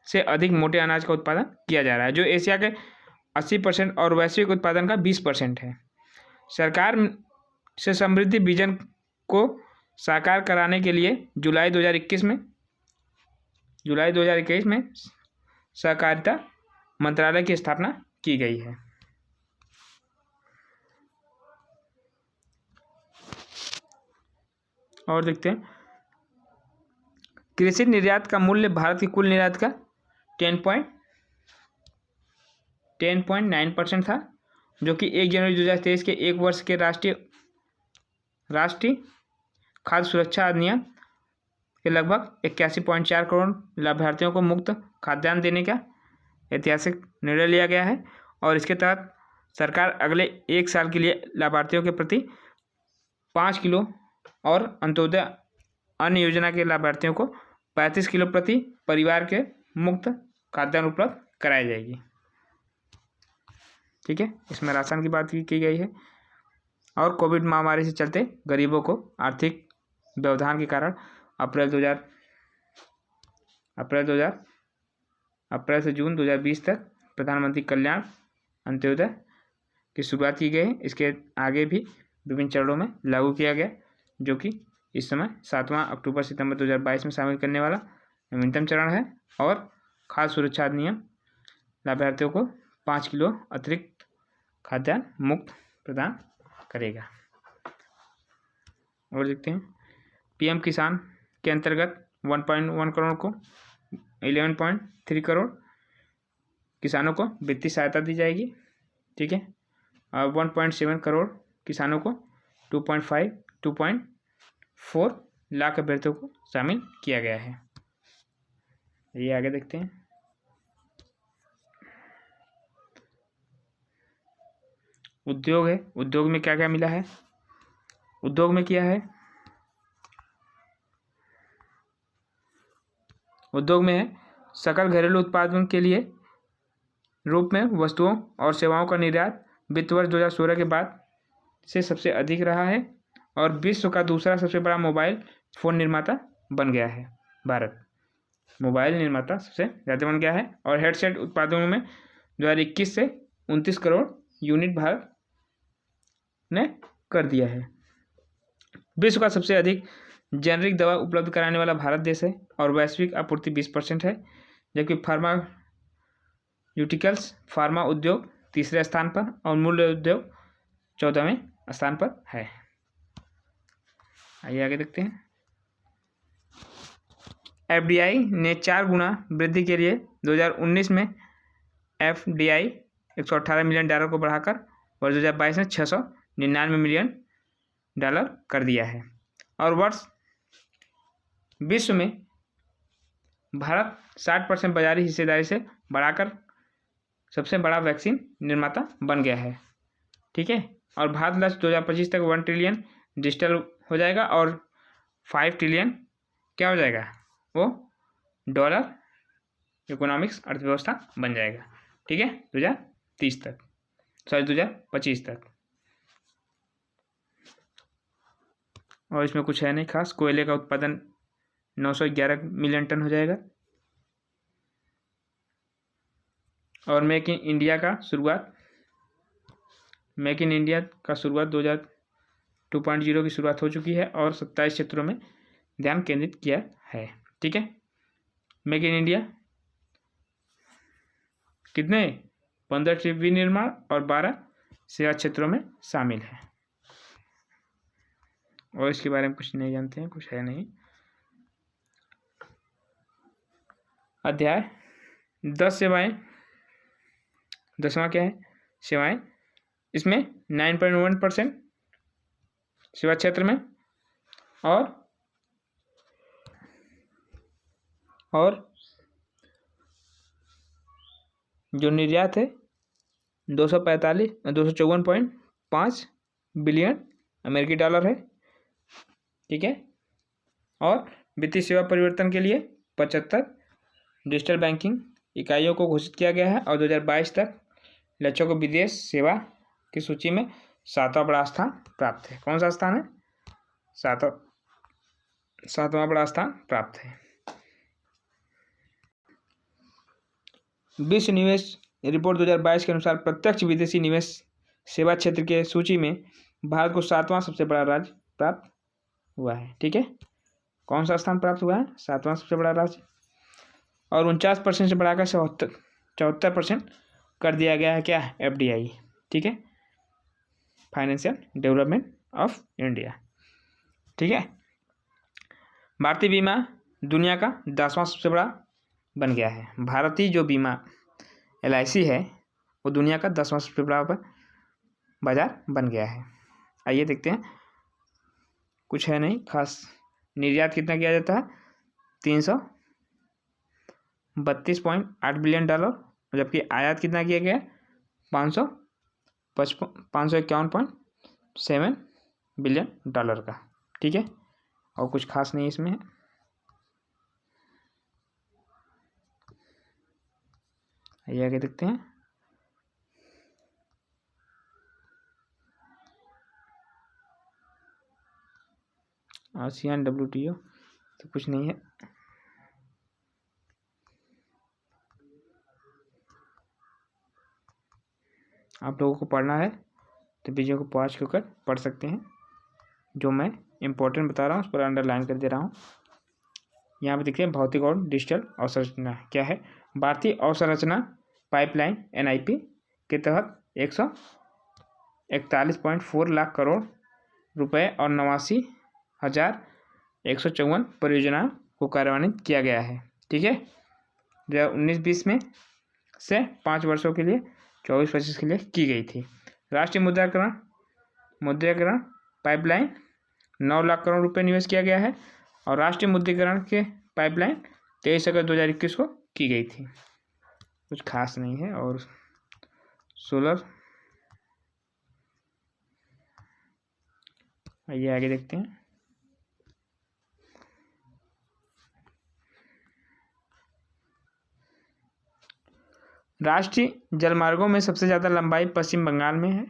से अधिक मोटे अनाज का उत्पादन किया जा रहा है, जो एशिया के 80% और वैश्विक उत्पादन का 20% है। सरकार से समृद्धि विजन को साकार कराने के लिए जुलाई 2021 में सहकारिता मंत्रालय की स्थापना की गई है। और देखते हैं, कृषि निर्यात का मूल्य भारत की कुल निर्यात का 10.9% था, जो कि 1 जनवरी 2023 के एक वर्ष के राष्ट्रीय खाद्य सुरक्षा अधिनियम के लगभग 81.4 करोड़ लाभार्थियों को मुफ्त खाद्यान्न देने का ऐतिहासिक निर्णय लिया गया है। और इसके तहत सरकार अगले 1 साल के लिए लाभार्थियों के प्रति 5 किलो और अंत्योदय अन्न योजना के लाभार्थियों को 35 किलो प्रति परिवार के मुफ्त खाद्यान्न उपलब्ध कराई जाएगी। ठीक है, इसमें राशन की बात की गई है। और कोविड महामारी से चलते गरीबों को आर्थिक व्यवधान के कारण अप्रैल से जून 2020 तक प्रधानमंत्री कल्याण अंत्योदय की शुरुआत की गई है। इसके आगे भी विभिन्न चरणों में लागू किया गया, जो कि इस समय 7वां अक्टूबर सितंबर 2022 में शामिल करने वाला नवीनतम चरण है। और खाद्य सुरक्षा अधिनियम लाभार्थियों को 5 किलो अतिरिक्त खाद्यान्न मुफ्त प्रदान करेगा। और देखते हैं, पीएम किसान के अंतर्गत 1.1 करोड़ को 11.3 करोड़ किसानों को वित्तीय सहायता दी जाएगी। ठीक है, और 1.7 करोड़ किसानों को 2.4 लाख अभ्यर्थियों को शामिल किया गया है। ये आगे देखते हैं। उद्योग है, उद्योग में क्या क्या मिला है? उद्योग में क्या है? उद्योग में है सकल घरेलू उत्पादन के लिए रूप में वस्तुओं और सेवाओं का निर्यात वित्त वर्ष 2016 के बाद से सबसे अधिक रहा है और विश्व का दूसरा सबसे बड़ा मोबाइल फ़ोन निर्माता बन गया है। भारत मोबाइल निर्माता सबसे ज़्यादा बन गया है। और हेडसेट उत्पादनों में 2021 से 29 करोड़ यूनिट भारत ने कर दिया है। विश्व का सबसे अधिक जेनरिक दवा उपलब्ध कराने वाला भारत देश है और वैश्विक आपूर्ति 20% है, जबकि फार्मा उद्योग तीसरे स्थान पर और मूल्य उद्योग 14वें स्थान पर है। आइए आगे देखते हैं। एफडीआई ने 4 गुना वृद्धि के लिए 2019 में एफडीआई $118 मिलियन को बढ़ाकर वर्ष 2022 में $699 मिलियन कर दिया है। और वर्ष विश्व में भारत 60% बाजारी हिस्सेदारी से बढ़ाकर सबसे बड़ा वैक्सीन निर्माता बन गया है। ठीक है, और भारत लक्ष्य 2025 तक 1 ट्रिलियन डिजिटल हो जाएगा और 5 ट्रिलियन क्या हो जाएगा? वो डॉलर इकोनॉमिक्स अर्थव्यवस्था बन जाएगा। ठीक है, 2025 तक। और इसमें कुछ है नहीं खास। कोयले का उत्पादन 911 मिलियन टन हो जाएगा। और मेक इन इंडिया का शुरुआत 2.0 की शुरुआत हो चुकी है और 27 क्षेत्रों में ध्यान केंद्रित किया है। ठीक है, मेक इन इंडिया कितने 15 ट्रिप विनिर्माण और 12 सेवा क्षेत्रों में शामिल है। और इसके बारे में कुछ नहीं जानते हैं, कुछ है नहीं। अध्याय 10 सेवाएं, 10वां क्या है सेवाएं। इसमें 9.1% सेवा क्षेत्र में और जो निर्यात है 254.5 बिलियन अमेरिकी डॉलर है। ठीक है, और वित्तीय सेवा परिवर्तन के लिए 75 डिजिटल बैंकिंग इकाइयों को घोषित किया गया है और 2022 तक लक्ष्यों को विदेश सेवा की सूची में 7वां बड़ा स्थान प्राप्त है। कौन सा स्थान है? 7वां बड़ा स्थान प्राप्त है। विश्व निवेश रिपोर्ट 2022 के अनुसार प्रत्यक्ष विदेशी निवेश सेवा क्षेत्र के सूची में भारत को 7वां सबसे बड़ा राज्य प्राप्त हुआ है। ठीक है, कौन सा स्थान प्राप्त हुआ है? 7वां सबसे बड़ा राज्य। और 49% से बढ़ाकर 74% कर दिया गया है क्या? FDI। ठीक है, फाइनेंशियल डेवलपमेंट ऑफ इंडिया। ठीक है, भारतीय बीमा दुनिया का 10वां सबसे बड़ा बन गया है। भारतीय जो बीमा LIC है वो दुनिया का 10वां सबसे बड़ा बाजार बन गया है। आइए देखते हैं, कुछ है नहीं खास। निर्यात कितना किया जाता है? 332.8 बिलियन डॉलर, जबकि आयात कितना किया गया? 551.7 बिलियन डॉलर का। ठीक है, और कुछ खास नहीं इसमें है। आइए आगे देखते हैं। ASEAN WTO तो कुछ नहीं है। आप लोगों को पढ़ना है तो वीडियो को पॉज कर पढ़ सकते हैं। जो मैं इम्पोर्टेंट बता रहा हूँ उस पर अंडरलाइन कर दे रहा हूँ। यहाँ पे देखिए भौतिक और डिजिटल अवसंरचना क्या है। भारतीय अवसंरचना पाइपलाइन NIP के तहत 141.4 लाख करोड़ रुपए और 89,154 परियोजनाओं को कार्यान्वित किया गया है। ठीक है, 2019-20 में से 5 वर्षों के लिए 24-25 के लिए की गई थी। राष्ट्रीय मुद्रीकरण पाइपलाइन 9 लाख करोड़ रुपए निवेश किया गया है और राष्ट्रीय मुद्रीकरण के पाइपलाइन 23 अगस्त 2021 को की गई थी। कुछ खास नहीं है। और सोलर, आइए आगे देखते हैं। राष्ट्रीय जलमार्गों में सबसे ज़्यादा लंबाई पश्चिम बंगाल में है।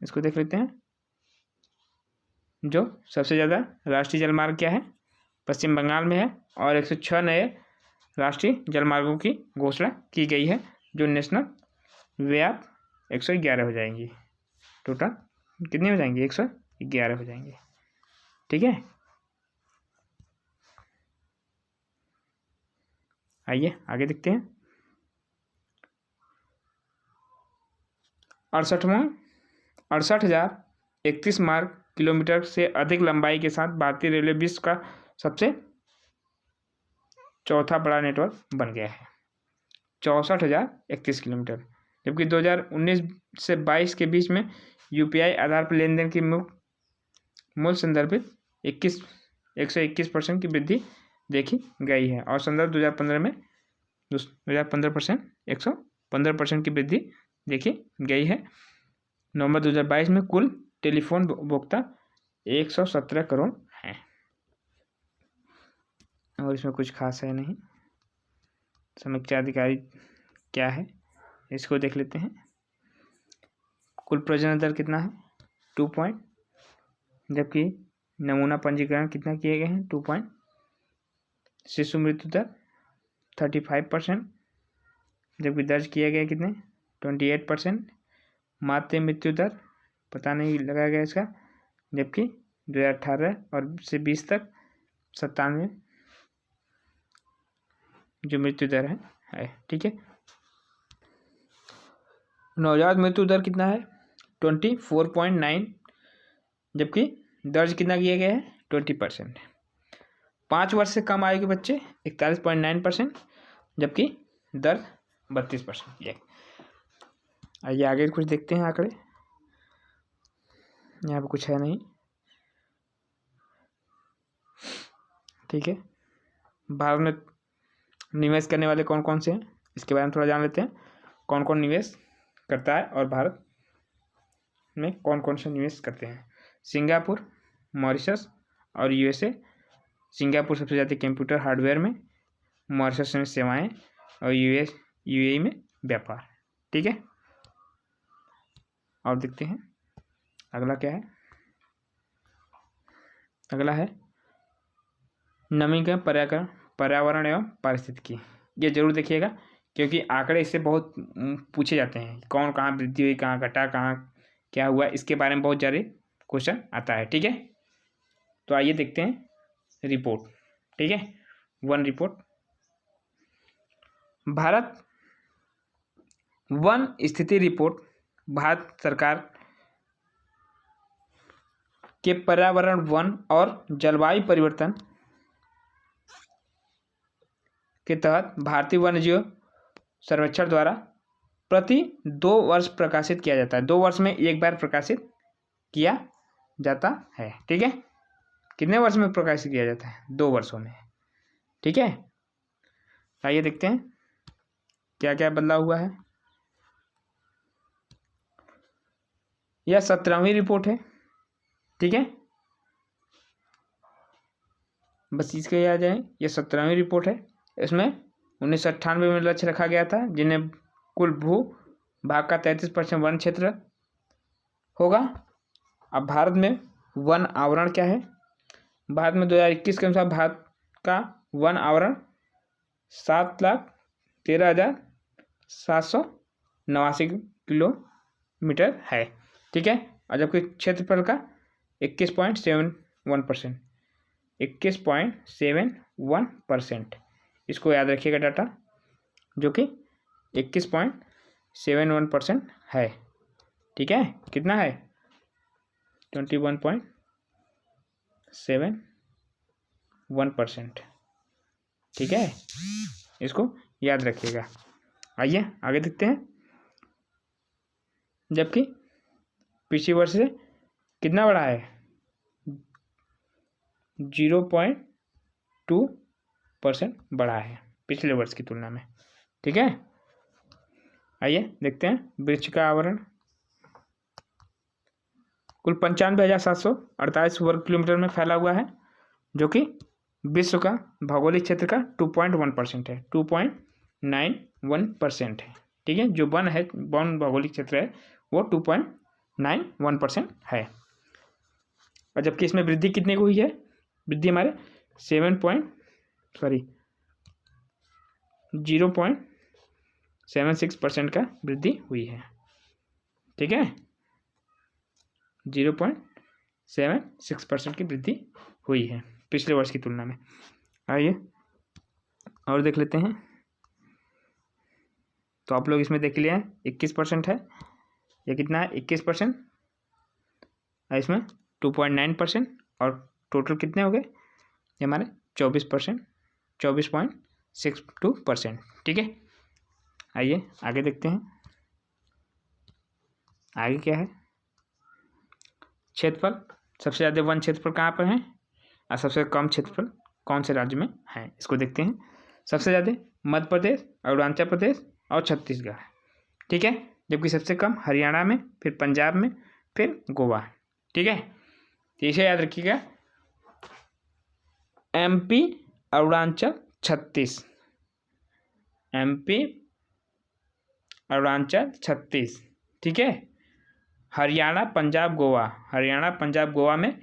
इसको देख लेते हैं। जो सबसे ज़्यादा राष्ट्रीय जलमार्ग क्या है? पश्चिम बंगाल में है और 106 नए राष्ट्रीय जलमार्गों की घोषणा की गई है, जो नेशनल व्याप 111 हो जाएंगी। टोटल कितनी हो जाएंगी? 111 हो जाएंगे। ठीक है, आइए आगे देखते हैं। 68,031 मार्ग किलोमीटर से अधिक लंबाई के साथ भारतीय रेलवे विश्व का सबसे चौथा बड़ा नेटवर्क बन गया है। 64,031 किलोमीटर, जबकि 2019 से 22 के बीच में UPI आधार पर लेनदेन की मूल संदर्भित 121% की वृद्धि देखी गई है और संदर्भ 2015 में 115% की वृद्धि देखी गई है। नवंबर 2022 में कुल टेलीफोन उपभोक्ता 117 करोड़ हैं। और इसमें कुछ खास है नहीं। समीक्षा अधिकारी क्या है इसको देख लेते हैं। कुल प्रजनन दर कितना है? 2 जबकि नमूना पंजीकरण कितना किए गए हैं? 2. शिशु मृत्यु दर 35%, जबकि दर्ज किया गया कितने 28%। मातृ मृत्यु दर पता नहीं लगाया गया इसका, जबकि 2018 और से 20 तक 97 जो मृत्यु दर है। ठीक है। नवजात मृत्यु दर कितना है 24.9, जबकि दर्ज कितना किया गया है 20%। 5 वर्ष से कम आयु के बच्चे 41.9%, जबकि दर 32%। ये आइए आगे कुछ देखते हैं आंकड़े। यहाँ पे कुछ है नहीं। ठीक है। भारत में निवेश करने वाले कौन कौन से हैं इसके बारे में थोड़ा जान लेते हैं। कौन कौन निवेश करता है और भारत में कौन कौन से निवेश करते हैं। सिंगापुर, मॉरिशस और यूएसए। सिंगापुर सबसे ज़्यादा कंप्यूटर हार्डवेयर में, मॉरिशस में सेवाएं और यूएई में व्यापार। ठीक है। और देखते हैं अगला क्या है। अगला है नवीकरण पर्यावरण एवं पारिस्थितिकी। ये जरूर देखिएगा क्योंकि आंकड़े इससे बहुत पूछे जाते हैं। कौन कहाँ वृद्धि हुई, कहाँ घटा, कहाँ क्या हुआ, इसके बारे में बहुत ज़्यादा क्वेश्चन आता है। ठीक है। तो आइए देखते हैं रिपोर्ट। ठीक है। वन रिपोर्ट। भारत वन स्थिति रिपोर्ट भारत सरकार के पर्यावरण, वन और जलवायु परिवर्तन के तहत भारतीय वन्यजीव सर्वेक्षण द्वारा प्रति 2 वर्ष प्रकाशित किया जाता है। 2 वर्ष में एक बार प्रकाशित किया जाता है। ठीक है। कितने वर्ष में प्रकाशित किया जाता है 2 वर्षों में। ठीक है। आइए देखते हैं क्या क्या बदलाव हुआ है। यह 17वीं रिपोर्ट है। ठीक है। बस इसके याद जाए, यह 17वीं रिपोर्ट है। इसमें 1998 में लक्ष्य रखा गया था जिन्हें कुल भू भाग का 33% वन क्षेत्र होगा। अब भारत में वन आवरण क्या है। भारत में 2021 के अनुसार भारत का वन आवरण 7,13,789 किलोमीटर है। ठीक है। और जबकि क्षेत्रफल का 21.71%, 21.71%। इसको याद रखिएगा डाटा, जो कि 21.71% है। ठीक है। कितना है 21.71%। ठीक है। इसको याद रखिएगा। आइए आगे देखते हैं। जबकि पिछले वर्ष से कितना बढ़ा है 0.2% बढ़ा है पिछले वर्ष की तुलना में। ठीक है। आइए देखते हैं वृक्ष का आवरण कुल 95,748 वर्ग किलोमीटर में फैला हुआ है, जो कि विश्व का भौगोलिक क्षेत्र का 2.1% है, 2.91% है। ठीक है। जो वन है, वन भौगोलिक क्षेत्र है, वो 2.91% है। और जबकि इसमें वृद्धि कितने की हुई है, वृद्धि हमारे 0.76% का वृद्धि हुई है। ठीक है। 0.76% की वृद्धि हुई है पिछले वर्ष की तुलना में। आइए और देख लेते हैं। तो आप लोग इसमें देख लिया है 21% है। ये कितना है 21%, और इसमें 2.9%, और टोटल कितने हो गए ये हमारे 24%, 24.62%। ठीक है। आइए आगे देखते हैं आगे क्या है। क्षेत्रफल, सबसे ज़्यादा वन क्षेत्रफल कहाँ पर है और सबसे कम क्षेत्रफल कौन से राज्य में है, इसको देखते हैं। सबसे ज़्यादा मध्य प्रदेश, अरुणाचल प्रदेश और छत्तीसगढ़। ठीक है। जबकि सबसे कम हरियाणा में, फिर पंजाब में, फिर गोवा। ठीक है। तो इसे याद रखिएगा, MP, अरुणाचल, छत्तीस, MP, अरुणाचल, छत्तीस। ठीक है। हरियाणा, पंजाब, गोवा, हरियाणा, पंजाब, गोवा में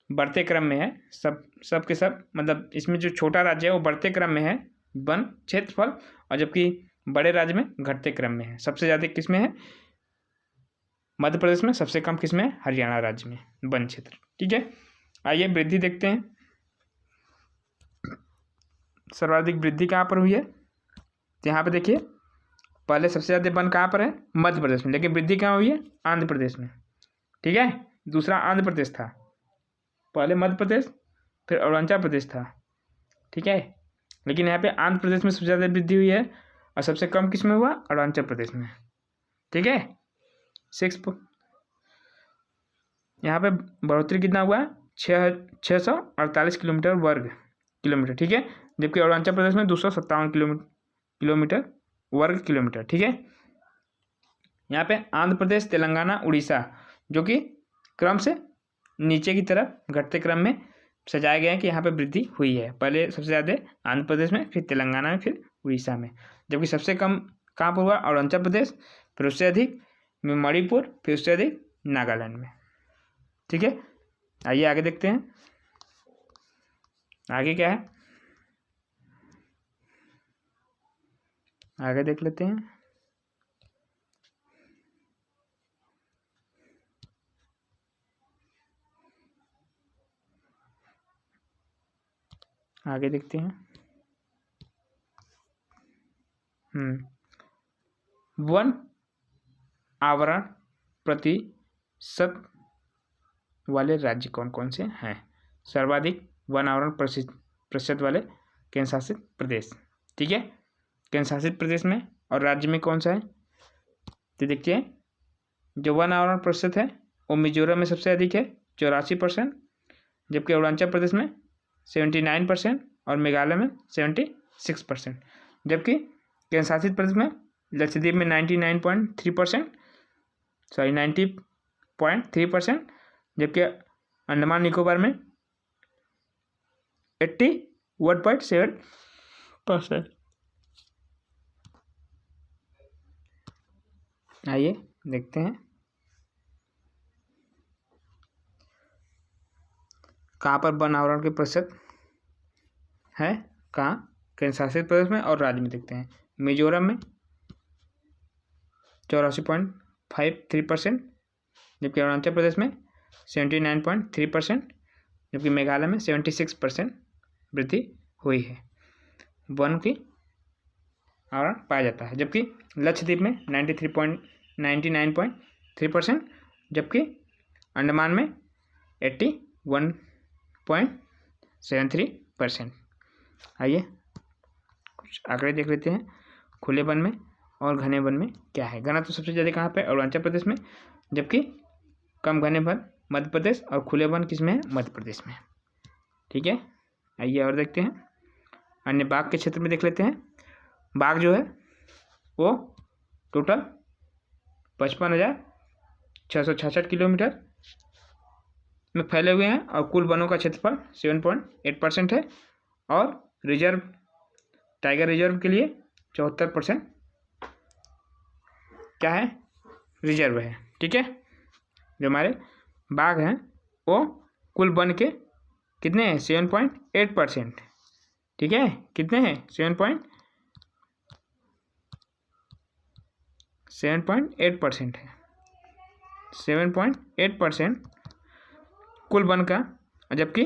बढ़ते क्रम में है, सब के सब, मतलब इसमें जो छोटा राज्य है वो बढ़ते क्रम में है वन क्षेत्रफल, और जबकि बड़े राज्य में घटते क्रम में है। सबसे ज़्यादा किस में है? मध्य प्रदेश में। सबसे कम किस में है? हरियाणा राज्य में वन क्षेत्र। ठीक है, आइए वृद्धि देखते हैं। सर्वाधिक वृद्धि कहाँ पर हुई है? तो यहाँ पे देखिए, पहले सबसे ज़्यादा वन कहाँ पर है? मध्य प्रदेश में, लेकिन वृद्धि कहाँ हुई है? आंध्र प्रदेश में। ठीक है, दूसरा आंध्र प्रदेश था, पहले मध्य प्रदेश, फिर अरुणाचल प्रदेश था। ठीक है, लेकिन यहाँ पे आंध्र प्रदेश में सबसे ज़्यादा वृद्धि हुई है, और सबसे कम किस में हुआ? अरुणाचल प्रदेश में। ठीक है, 6 यहाँ पे बढ़ोतरी कितना हुआ? 648 किलोमीटर वर्ग किलोमीटर। ठीक है, जबकि अरुणाचल प्रदेश में 257 किलोमीटर वर्ग किलोमीटर। ठीक है, यहाँ पे आंध्र प्रदेश, तेलंगाना, उड़ीसा जो कि क्रम से नीचे की तरफ घटते क्रम में सजाए गए हैं कि यहाँ पे वृद्धि हुई है। पहले सबसे ज़्यादा आंध्र प्रदेश में, फिर तेलंगाना में, फिर उड़ीसा में, जबकि सबसे कम कहाँ पर हुआ? अरुणाचल प्रदेश, फिर उससे अधिक मणिपुर, फिर उससे अधिक नागालैंड में। ठीक है, आइए आगे देखते हैं, आगे क्या है, आगे देख लेते हैं। आगे देखते हैं। वन आवरण प्रतिशत वाले राज्य कौन कौन से हैं? सर्वाधिक वन आवरण प्रतिशत वाले केंद्र शासित प्रदेश। ठीक है, केंद्र शासित प्रदेश में और राज्य में कौन सा है? तो देखिए, जो वन आवरण प्रतिशत है वो मिजोरम में सबसे अधिक है 84%, जबकि अरुणाचल प्रदेश में 79% और मेघालय में 76%, जबकि केंद्र शासित प्रदेश में लक्षद्वीप में 99.3%, 90.3%, जबकि अंडमान निकोबार में 81.7%। आइए देखते हैं कहाँ पर वन आवरण के प्रतिशत है, कहाँ? केंद्र शासित प्रदेश में और राज्य में। देखते हैं, मिजोरम में 84.53%, जबकि अरुणाचल प्रदेश में 79.3%, जबकि मेघालय में 76% वृद्धि हुई है, वन की आवरण पाया जाता है, जबकि लक्षद्वीप में 99.3%, जबकि अंडमान में 81.73%। आइए कुछ आंकड़े देख लेते हैं, खुले वन में और घने वन में क्या है। घना तो सबसे ज़्यादा कहाँ पे? अरुणाचल प्रदेश में, जबकि कम घने वन मध्य प्रदेश, और खुले वन किस में है? मध्य प्रदेश में। ठीक है, आइए और देखते हैं, अन्य बाघ के क्षेत्र में देख लेते हैं। बाघ जो है वो टोटल 55,666 किलोमीटर में फैले हुए हैं, और कुल वनों का क्षेत्रफल 7.8% है, और रिजर्व, टाइगर रिजर्व के लिए 74% क्या है? रिजर्व है। ठीक है, जो हमारे बाघ हैं वो कुल वन के कितने हैं? 7.8%। ठीक है, कितने हैं? 7.8% है, 7.8% कुल वन का, जबकि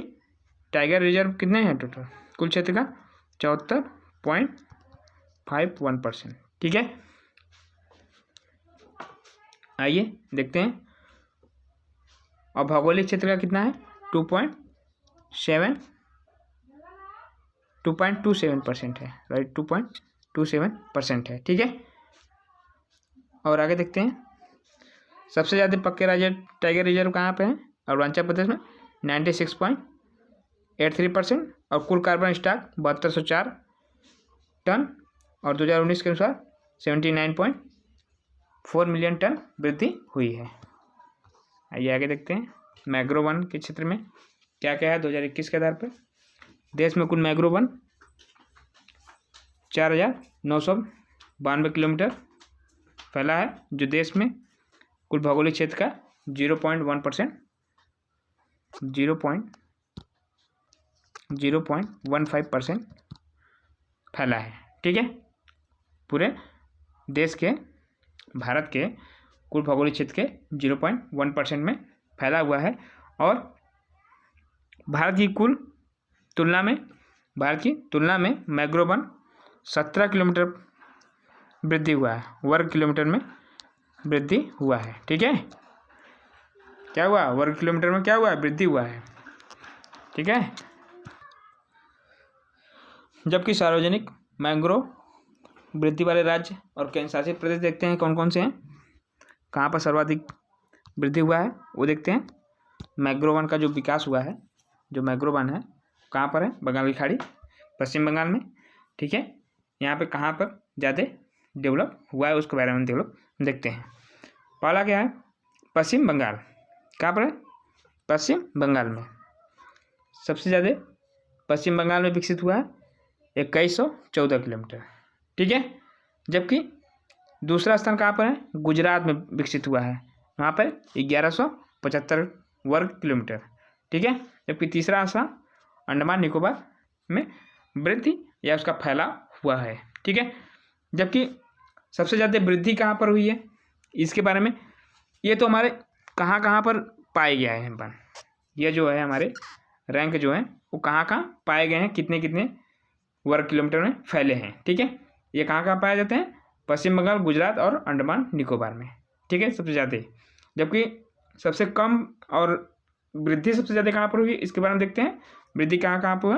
टाइगर रिजर्व कितने हैं टोटल कुल क्षेत्र का? 74.51%। ठीक है, आइए देखते हैं, और भौगोलिक क्षेत्र का कितना है? 2.27% है, राइट, 2.27% है। ठीक है, और आगे देखते हैं, सबसे ज़्यादा पक्के राज्य टाइगर रिजर्व कहाँ पे हैं? अरुणाचल प्रदेश में 96.83%, और कुल कार्बन स्टॉक 7204 टन, और 2019 के अनुसार 79.4 मिलियन टन वृद्धि हुई है। आइए आगे देखते हैं, मैंग्रोव वन के क्षेत्र में क्या क्या है 2021 के आधार पर। देश में कुल मैंग्रोव वन 4,992 किलोमीटर फैला है, जो देश में कुल भौगोलिक क्षेत्र का 0.1% 0.15% फैला है। ठीक है, पूरे देश के, भारत के कुल भौगोलिक क्षेत्र के 0.1% में फैला हुआ है। और भारत की तुलना में मैंग्रोव वन 17 किलोमीटर वृद्धि हुआ है, वर्ग किलोमीटर में वृद्धि हुआ है। ठीक है, क्या हुआ, वर्ग किलोमीटर में क्या हुआ है, वृद्धि हुआ है। ठीक है, जबकि सार्वजनिक मैंग्रोव वृद्धि वाले राज्य और केंद्र शासित प्रदेश देखते हैं कौन कौन से हैं, कहाँ पर सर्वाधिक वृद्धि हुआ है वो देखते हैं। मैंग्रोव वन का जो विकास हुआ है, जो मैंग्रोव वन है कहाँ पर है, बंगाल की खाड़ी, पश्चिम बंगाल में। ठीक है, यहाँ पे कहाँ पर ज़्यादा डेवलप हुआ है उसके बारे में देखते हैं। पहला क्या है, पश्चिम बंगाल। कहाँ पर है, पश्चिम बंगाल में सबसे ज़्यादा पश्चिम बंगाल में विकसित हुआ है 2114 किलोमीटर। ठीक है, जबकि दूसरा स्थान कहाँ पर है, गुजरात में विकसित हुआ है, वहाँ पर 1175 वर्ग किलोमीटर। ठीक है, जबकि तीसरा स्थान अंडमान निकोबार में वृद्धि या उसका फैला हुआ है। ठीक है, जबकि सबसे ज़्यादा वृद्धि कहाँ पर हुई है इसके बारे में, ये तो हमारे कहाँ पर पाए गए हैं पर, ये जो है हमारे रैंक जो है वो कहाँ पाए गए हैं, कितने वर्ग किलोमीटर में फैले हैं। ठीक है, ये कहाँ पाए जाते हैं, पश्चिम बंगाल, गुजरात और अंडमान निकोबार में। ठीक है, सबसे ज़्यादा। जबकि सबसे कम और वृद्धि सबसे ज़्यादा कहाँ पर हुई इसके बारे में देखते हैं। वृद्धि कहाँ पर हुआ,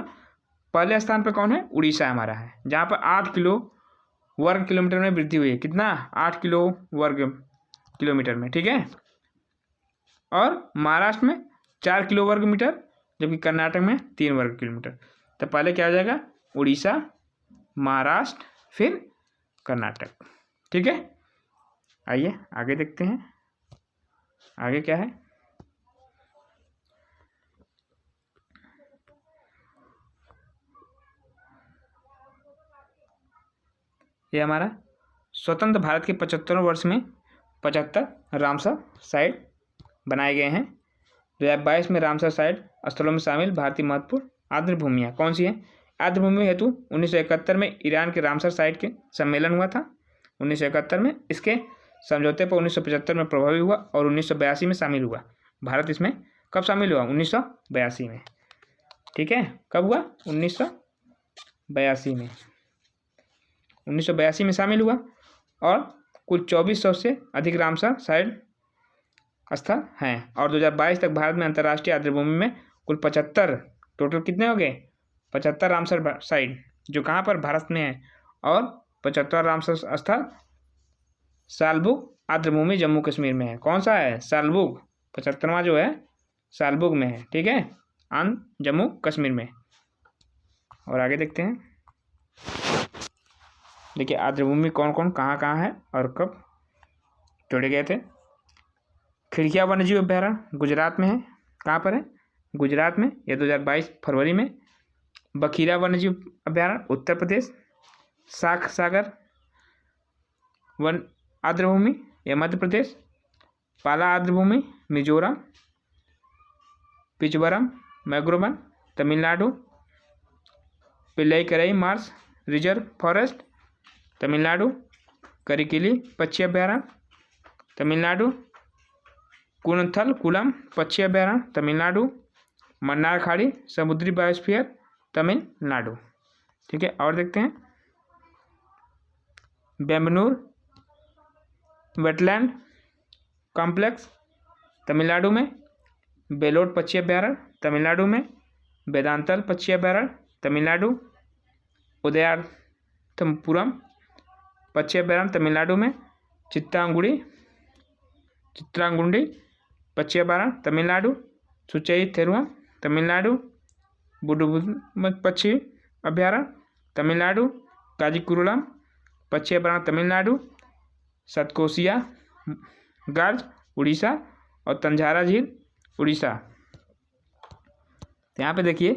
पहले स्थान पर कौन है, उड़ीसा हमारा है, जहाँ पर 8 किलो वर्ग किलोमीटर में वृद्धि हुई है। कितना, 8 किलो वर्ग किलोमीटर में। ठीक है, और महाराष्ट्र में 4 किलो वर्ग मीटर, जबकि कर्नाटक में 3 वर्ग किलोमीटर। तो पहले क्या आ जाएगा, उड़ीसा, महाराष्ट्र, फिर कर्नाटक। ठीक है, आइए आगे देखते हैं, आगे क्या है। ये हमारा स्वतंत्र भारत के 75वें वर्ष में 75 रामसर साइट बनाए गए हैं। 2022 में रामसर साइट स्थलों में शामिल भारतीय महत्वपूर्ण आर्द्र भूमियाँ कौन सी हैं। आर्द्र भूमि हेतु 1971 में ईरान के रामसर साइट के सम्मेलन हुआ था 1971 में। इसके समझौते पर 1975 में प्रभावी हुआ और 1982 में शामिल हुआ। भारत इसमें कब शामिल हुआ, 1982 में। ठीक है, कब हुआ, 1982 में। 1982 में शामिल हुआ और कुल 2400 से अधिक रामसर साइट स्थल हैं। और 2022 तक भारत में अंतर्राष्ट्रीय आर्द्र भूमि में कुल 75, टोटल कितने हो गए, 75 रामसर साइट जो कहाँ पर, भारत में है। और 75 रामसर स्थल सालबुग आर्द्र भूमि जम्मू कश्मीर में है। कौन सा है, सालबुग, 75वां जो है सालबुग में है। ठीक है, जम्मू कश्मीर में। और आगे देखते हैं, देखिए आर्द्र भूमि कौन कौन कहाँ है और कब जोड़े गए थे। खिड़किया वन्यजीव अभ्यारण्य गुजरात में है। कहाँ पर है, गुजरात में, यह 2022 फरवरी में। बखीरा वन्यजीव अभ्यारण्य उत्तर प्रदेश। साख सागर वन आर्द्र भूमि यह मध्य प्रदेश। पाला आर्द्र भूमि मिजोरम। पिचवरम मैंग्रोव वन Tamil Nadu. Pillaikarai marsh reserve forest Tamil Nadu. Karikili पक्षी अभ्यारण्य तमिलनाडु। कुनथल कुलम पक्षी अभ्यारण्य तमिलनाडु। मन्नार खाड़ी समुद्री बायोस्फीयर तमिलनाडु। ठीक है, और देखते हैं बेम्बनूर वेटलैंड कॉम्प्लेक्स तमिलनाडु में। बेलोट पक्षी अभ्यारण्य तमिलनाडु में। वेदांतल पक्षी अभ्यारण्य तमिलनाडु। उदयार्थपुरम पक्षी अभ्यारण्य तमिलनाडु में। चित्रांगुंडी पक्षी अभ्यारण्य तमिलनाडु। सुचई थेरुवम तमिलनाडु। बुडुबुम पक्षी अभ्यारण्य तमिलनाडु। काजीकुरुलम पक्षी अभ्यारण्य तमिलनाडु। सतकोसिया गार्ज उड़ीसा और तंजारा झील उड़ीसा। तो यहाँ पे देखिए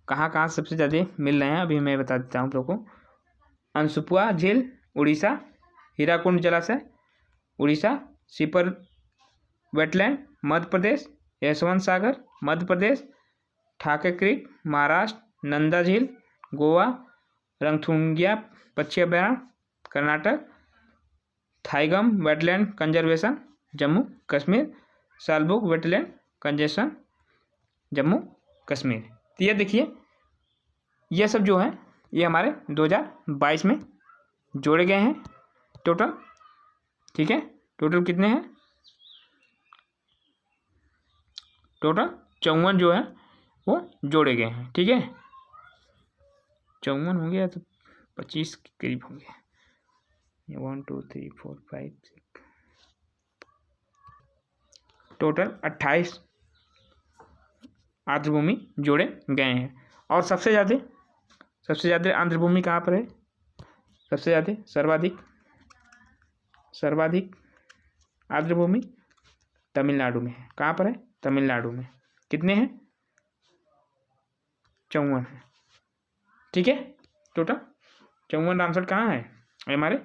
कहाँ सबसे ज़्यादा मिल रहे हैं, अभी मैं बता देता हूँ आप लोगों को। अंशुपुआ झील उड़ीसा। हीराकुंड जलाशय उड़ीसा। सिपर वेटलैंड मध्य प्रदेश। यशवंत सागर मध्य प्रदेश, ठाके क्रीक महाराष्ट्र, नंदा झील गोवा, रंगथुंगिया पक्षी अभयारण्य Karnataka, Hygam wetland conservation Jammu Kashmir, Shallbugh wetland conservation Jammu Kashmir. तो ये देखिए ये सब जो है ये हमारे 2022 में जोड़े गए हैं टोटल। ठीक है, टोटल कितने हैं? टोटल 54 जो है वो जोड़े गए हैं। ठीक है, 54 होंगे या तो 25 के करीब होंगे। 1 2 3 4 5 6 टोटल 28 आर्द्रभूमि जोड़े गए हैं। और सबसे ज़्यादा आर्द्रभूमि कहाँ पर है? सबसे ज़्यादा सर्वाधिक आर्द्रभूमि तमिलनाडु में है। कहाँ पर है? तमिलनाडु में। कितने हैं? 54 है। ठीक है, टोटल 54 रामसर कहाँ है? हमारे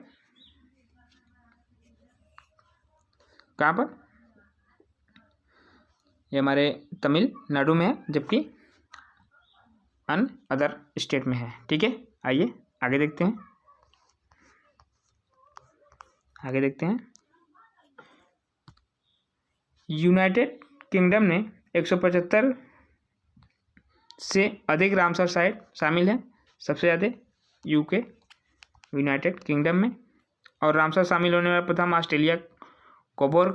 कहाँ पर? ये हमारे तमिलनाडु में है, जबकि अन्य अदर स्टेट में है। ठीक है, आइए आगे देखते हैं। यूनाइटेड किंगडम ने 175 से अधिक रामसर साइट शामिल है। सबसे ज़्यादा यूके यूनाइटेड किंगडम में। और रामसर शामिल होने वाला प्रथम ऑस्ट्रेलिया कोबोर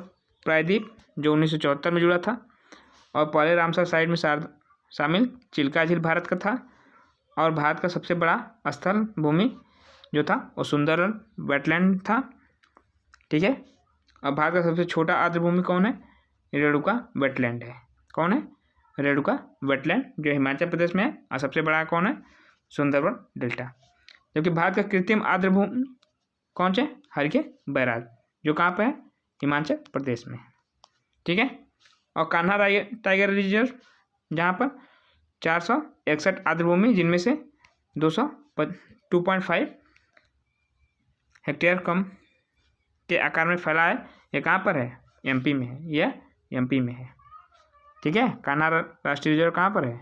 प्रायद्वीप जो 1974 में जुड़ा था। और पहले रामसर साइट में शामिल चिल्का झील भारत का था। और भारत का सबसे बड़ा स्थल भूमि जो था वो सुंदरबन वेटलैंड था। ठीक है, और भारत का सबसे छोटा आर्द्रभूमि कौन है? रेणुका वेटलैंड है। कौन है? रेणुका वेटलैंड जो हिमाचल प्रदेश में है। और सबसे बड़ा कौन है? सुंदरबन डेल्टा। जबकि भारत का कृत्रिम आर्द्रभूमि कौन से? हरिके बैराज जो कहाँ पे है? हिमाचल प्रदेश में। ठीक है, और कान्हा टाइगर रिजर्व जहाँ पर 461 आर्द्रभूमि जिनमें से 2.5 हेक्टेयर कम के आकार में फैला है। ये कहाँ पर है? एमपी में है। यह एमपी में है। ठीक है, कान्हा राष्ट्रीय रिजर्व कहाँ पर है?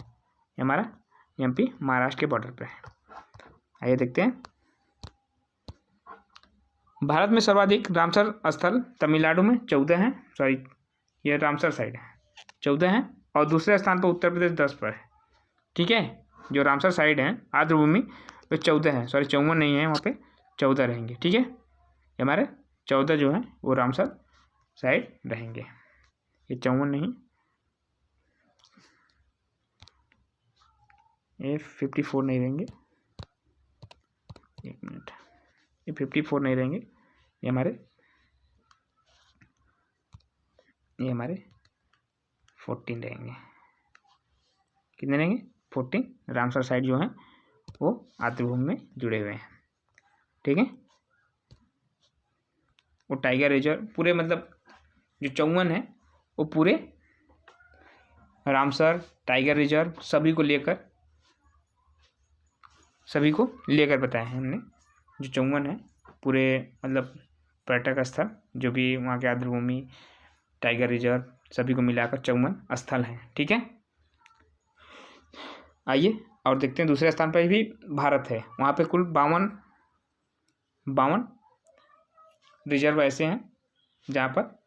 हमारा एमपी महाराष्ट्र के बॉर्डर पर है। आइए देखते हैं। भारत में सर्वाधिक रामसर स्थल तमिलनाडु में 14 हैं। सॉरी, ये रामसर साइड है 14 हैं। और दूसरे स्थान पर उत्तर प्रदेश 10 पर है। ठीक है, जो रामसर साइड है आर्द्रभूमि तो 14 है। सॉरी, 54 नहीं है, वहाँ पे 14 रहेंगे। ठीक है, हमारे 14 जो है वो रामसर साइड रहेंगे। ये 54 नहीं, ये 54 नहीं रहेंगे। एक मिनट, ये 54 नहीं रहेंगे। ये हमारे 14 रहेंगे। कितने रहेंगे? 14 रामसर साइड जो है वो आर्द्रभूमि में जुड़े हुए हैं। ठीक है, वो टाइगर रिजर्व पूरे मतलब जो 54 है वो पूरे रामसर टाइगर रिजर्व सभी को लेकर बताए हैं हमने। जो 54 है पूरे मतलब पर्यटक स्थल जो भी वहाँ के आर्द्रभूमि टाइगर रिजर्व सभी को मिलाकर 54 स्थल हैं। ठीक है, आइए और देखते हैं। दूसरे स्थान पर भी भारत है, वहाँ पे कुल 52 रिजर्व ऐसे हैं जहाँ पर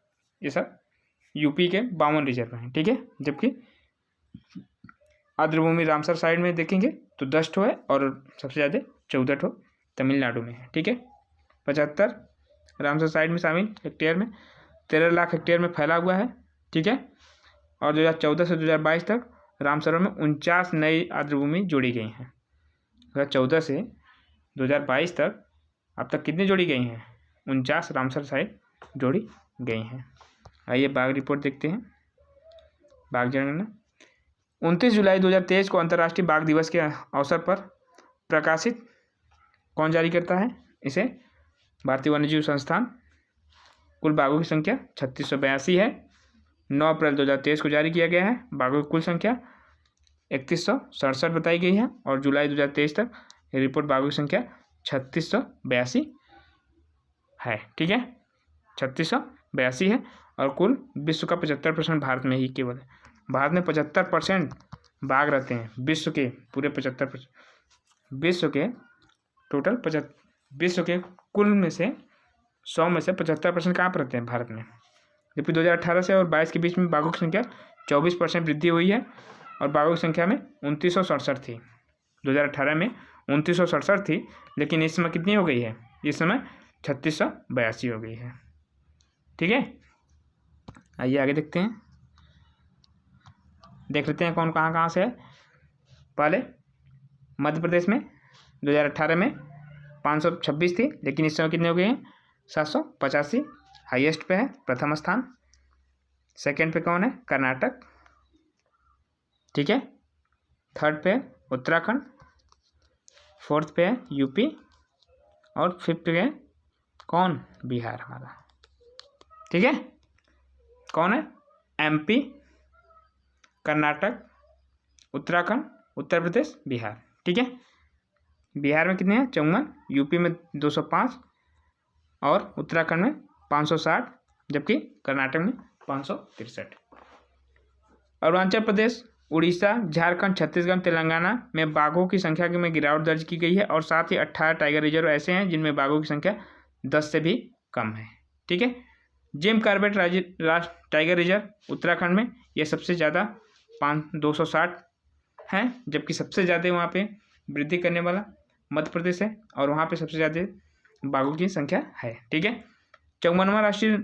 ये सब यूपी के 52 रिजर्व हैं। ठीक है, जबकि आर्द्रभूमि रामसर साइड में देखेंगे तो 10 ठो है और सबसे ज़्यादा 14 ठो तमिलनाडु में है। ठीक है, 75 रामसर साइड में शामिल हेक्टेयर में 13 लाख हेक्टेयर में फैला हुआ है। ठीक है, और 2014 से 2022 तक रामसरोवर में 49 नई आर्द्रभूमि जोड़ी गई हैं। 2014 से 2022 तक अब तक कितनी जोड़ी गई हैं? 49 रामसर साइट जोड़ी गई हैं। आइए बाघ रिपोर्ट देखते हैं। बाघ जनगणना 29 जुलाई 2023 को अंतर्राष्ट्रीय बाघ दिवस के अवसर पर प्रकाशित कौन जारी करता है इसे? भारतीय वन्यजीव संस्थान। कुल बाघों की संख्या 3682 है। 9 अप्रैल 2023 को जारी किया गया है। बाघों की कुल संख्या 3167 बताई गई है। और जुलाई 2023 तक ये रिपोर्ट बाघों की संख्या 3682 है। ठीक है, 3682 है। और कुल विश्व का 75% भारत में ही केवल है। भारत में 75% बाघ रहते हैं, विश्व के पूरे 75%, विश्व के टोटल विश्व के कुल में से 100 में से 75% कहाँ पर रहते हैं? भारत में। जबकि 2018 से और 22 के बीच में बाघों की संख्या 24% वृद्धि हुई है और बाघों की संख्या में 2967 थी। 2018 में 2967 थी, लेकिन इस समय कितनी हो गई है? इस समय 3682 हो गई है। ठीक है, आइए आगे देखते हैं, देख लेते हैं कौन कहाँ कहाँ से है। पहले मध्य प्रदेश में 2018 में 526 थी, लेकिन इस समय कितने हो गए हैं? 785। हाईएस्ट पे है, प्रथम स्थान। सेकंड पे कौन है? कर्नाटक। ठीक है, थर्ड पे है उत्तराखंड, फोर्थ पे है यूपी और फिफ्थ पे है कौन? बिहार हमारा। ठीक है, कौन है? एमपी, कर्नाटक, उत्तराखंड, उत्तर प्रदेश, बिहार। ठीक है, बिहार में कितने हैं? 54, यूपी में 205 और उत्तराखंड में 560, जबकि कर्नाटक में 563। अरुणाचल प्रदेश, उड़ीसा, झारखंड, छत्तीसगढ़, तेलंगाना में बाघों की संख्या में गिरावट दर्ज की गई है और साथ ही 18 टाइगर रिजर्व ऐसे हैं जिनमें बाघों की संख्या 10 से भी कम है। ठीक है, Jim Corbett tiger reserve Uttarakhand में ये सबसे ज़्यादा 260 हैं, जबकि सबसे ज़्यादा वहाँ पे वृद्धि करने वाला मध्य प्रदेश है और वहाँ पे सबसे ज़्यादा बाघों की संख्या है। ठीक है, 54वां राष्ट्रीय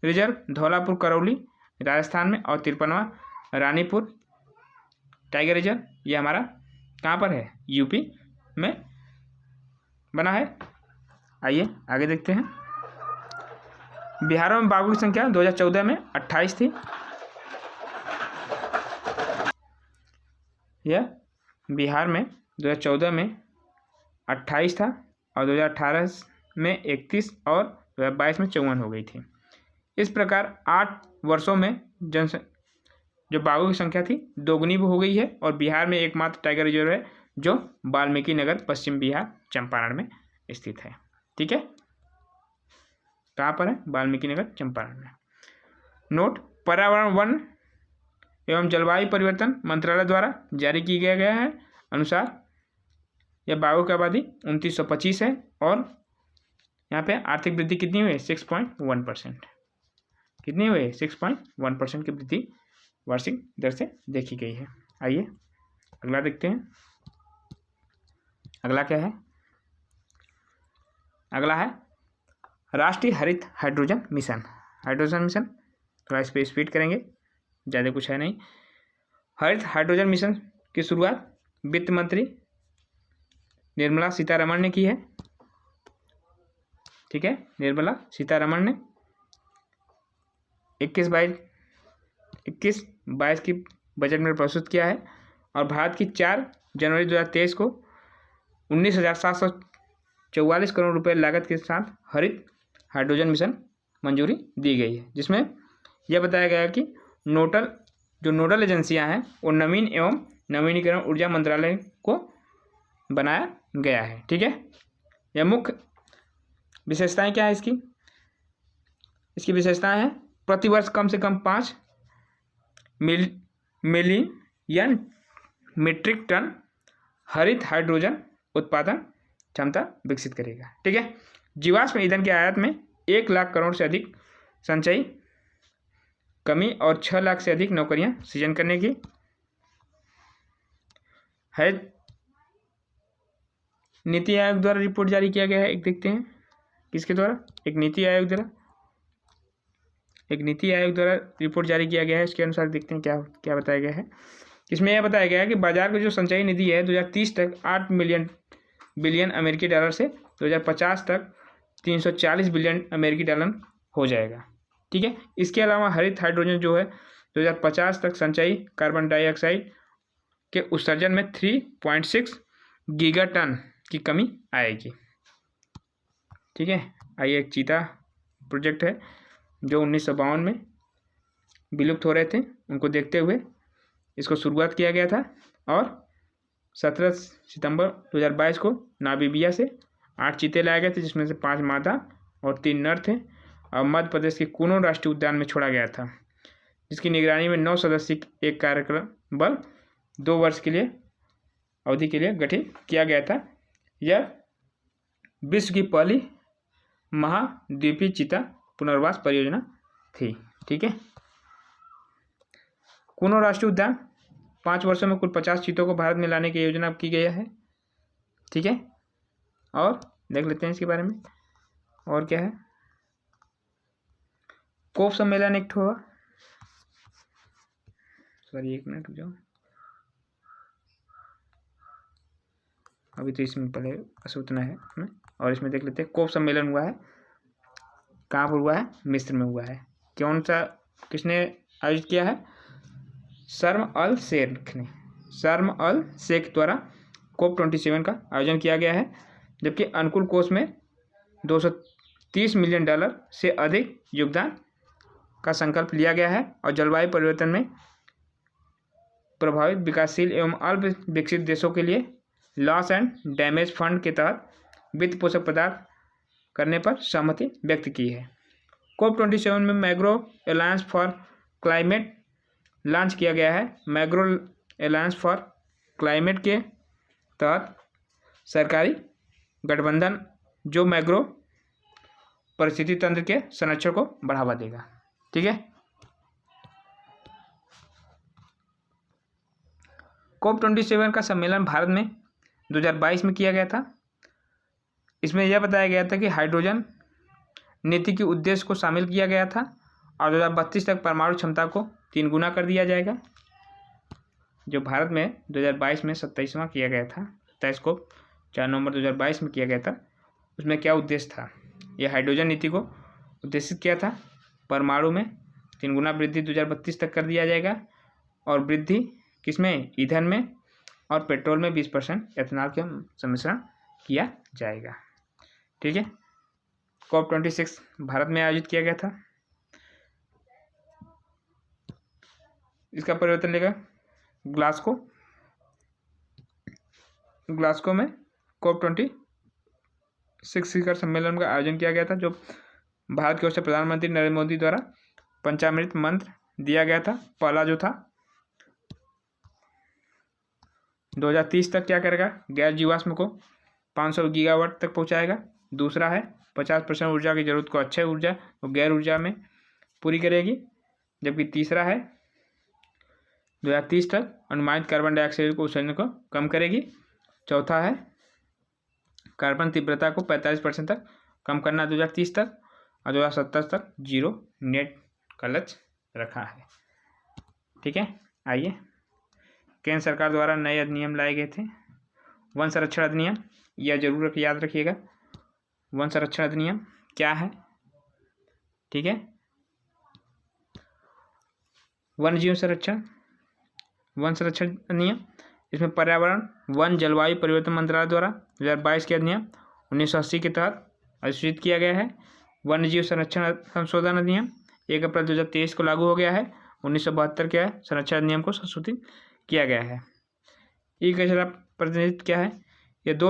रिजर्व धौलापुर करौली राजस्थान में और 53वां रानीपुर टाइगर रिजर्व ये हमारा कहाँ पर है? यूपी में बना है। आइए आगे देखते हैं। बिहार में बाघों की संख्या 2014 में 28 थी। यह बिहार में 2014 में 28 था और 2018 में 31 और 2022 में 54 हो गई थी। इस प्रकार 8 वर्षों में जो बाघों की संख्या थी दोगुनी भी हो गई है और बिहार में एकमात्र टाइगर रिजर्व है जो वाल्मीकि नगर पश्चिम बिहार चंपारण में स्थित है। ठीक है, कहाँ पर है? वाल्मीकि नगर चंपारण में। नोट, पर्यावरण, वन एवं जलवायु परिवर्तन मंत्रालय द्वारा जारी की गया है अनुसार यह बाघों की आबादी 2925 है और यहाँ पे आर्थिक वृद्धि कितनी हुई है? 6.1%। कितनी हुई है? 6.1% की वृद्धि वार्षिक दर से देखी गई है। आइए अगला देखते हैं। अगला क्या है? अगला है राष्ट्रीय हरित हाइड्रोजन मिशन। हाइड्रोजन मिशन थोड़ा इस पर स्पीड करेंगे, ज़्यादा कुछ है नहीं। हरित हाइड्रोजन मिशन की शुरुआत वित्त मंत्री निर्मला सीतारमण ने की है। ठीक है, निर्मला सीतारमण ने 21-22 की बजट में प्रस्तुत किया है और भारत की 4 जनवरी 2023 को 19,744 करोड़ रुपए लागत के साथ हरित हाइड्रोजन मिशन मंजूरी दी गई है, जिसमें यह बताया गया है कि नोडल एजेंसियां हैं वो नवीन एवं नवीनीकरण ऊर्जा मंत्रालय को बनाया गया है। ठीक है, यह मुख्य विशेषताएं क्या है इसकी विशेषताएं हैं प्रतिवर्ष कम से कम 5 मिलियन मीट्रिक टन हरित हाइड्रोजन उत्पादन क्षमता विकसित करेगा। ठीक है, जीवाश्म ईंधन के आयात में 1 लाख करोड़ से अधिक संचयी कमी और 6 लाख से अधिक नौकरियां सृजन करने की है। नीति आयोग द्वारा रिपोर्ट जारी किया गया है। एक देखते हैं किसके द्वारा? एक नीति आयोग द्वारा रिपोर्ट जारी किया गया है। इसके अनुसार देखते हैं क्या बताया गया है। इसमें यह बताया गया है कि बाजार की जो संचयी निधि है 2030 तक 8 बिलियन अमेरिकी डॉलर से 2050 तक 340 बिलियन अमेरिकी डॉलर हो जाएगा। ठीक है, इसके अलावा हरित हाइड्रोजन जो है 2050 तक संचयी कार्बन डाइऑक्साइड के उत्सर्जन में 3.6 गीगाटन की कमी आएगी। ठीक है, आइए एक चीता प्रोजेक्ट है जो 1952 में विलुप्त हो रहे थे, उनको देखते हुए इसको शुरुआत किया गया था और 17 सितंबर 2022 को नामीबिया से 8 चीते लाए गए थे, जिसमें से 5 मादा और 3 नर थे और मध्य प्रदेश के कूनो राष्ट्रीय उद्यान में छोड़ा गया था, जिसकी निगरानी में 9 सदस्यीय एक कार्यक्रम बल 2 वर्ष के लिए अवधि के लिए गठित किया गया था। यह विश्व की पहली महाद्वीपीय चीता पुनर्वास परियोजना थी। ठीक है, कूनो राष्ट्रीय उद्यान 5 वर्षों में कुल 50 चीतों को भारत में लाने की योजना की गई है। ठीक है, और देख लेते हैं इसके बारे में और क्या है। कोप सम्मेलन एक हुआ, सॉरी 1 मिनट रुक जाओ, अभी तो इसमें पहले बस उतना है ना। और इसमें देख लेते हैं कोप सम्मेलन हुआ है, कहाँ पर हुआ है, मिस्र में हुआ है। कौन सा, किसने आयोजित किया है, शर्म अल शेख द्वारा कोप 27 का आयोजन किया गया है, जबकि अनुकूल कोष में $230 मिलियन से अधिक योगदान का संकल्प लिया गया है और जलवायु परिवर्तन में प्रभावित विकासशील एवं अल्प विकसित देशों के लिए लॉस एंड डैमेज फंड के तहत वित्त पोषक प्रदान करने पर सहमति व्यक्त की है। कोप 27 में मैग्रो अलायंस फॉर क्लाइमेट लॉन्च किया गया है। मैग्रो अलायंस फॉर क्लाइमेट के तहत सरकारी गठबंधन जो मैग्रो परिस्थिति तंत्र के संरक्षण को बढ़ावा देगा। ठीक है, कोप 27 का सम्मेलन भारत में 2022 में किया गया था। इसमें यह बताया गया था कि हाइड्रोजन नीति के उद्देश्य को शामिल किया गया था और 2032 तक परमाणु क्षमता को 3 गुना कर दिया जाएगा। जो भारत में 2022 में 27वां किया गया था, 27 को 4 नवंबर 2022 में किया गया था, उसमें क्या उद्देश्य था, यह हाइड्रोजन नीति को उद्देशित किया था। परमाणु में 3 गुना वृद्धि 2032 तक कर दिया जाएगा और वृद्धि किसमें, ईंधन में, और पेट्रोल में 20% एथेनॉल के सम्मिश्रण किया जाएगा। ठीक है, कोप 26 भारत में आयोजित किया गया था। इसका परिवर्तन लेगा ग्लासगो में कोप 26 शिखर सम्मेलन का आयोजन किया गया था, जो भारत की ओर से प्रधानमंत्री नरेंद्र मोदी द्वारा पंचामृत मंत्र दिया गया था। पहला जो था 2030 तक क्या करेगा, गैर जीवाश्म को 500 गीगावाट तक पहुंचाएगा। दूसरा है 50% ऊर्जा की जरूरत को अक्षय ऊर्जा और गैर ऊर्जा में पूरी करेगी। जबकि तीसरा है 2030 तक अनुमानित कार्बन डाइऑक्साइड को उत्सर्जन को कम करेगी। चौथा है कार्बन तीव्रता को 45% तक कम करना 2030 तक और 2070 तक जीरो नेट का लक्ष्य रखा है। ठीक है, आइए, केंद्र सरकार द्वारा नए अधिनियम लाए गए थे। वन संरक्षण अधिनियम, यह जरूर याद रखिएगा, वन संरक्षण अधिनियम क्या है। ठीक है, वन जीव संरक्षण, वन संरक्षण अधिनियम, इसमें पर्यावरण वन जलवायु परिवर्तन मंत्रालय द्वारा 2022 के अधिनियम 1980 के तहत अधिसूचित किया गया है। वन्य जीव संरक्षण संशोधन अधिनियम 1 अप्रैल 2023 को लागू हो गया है। 1972 के संरक्षण अधिनियम को संशोधित किया गया है। ई कचरा प्रतिनिधित्व क्या है, ये 2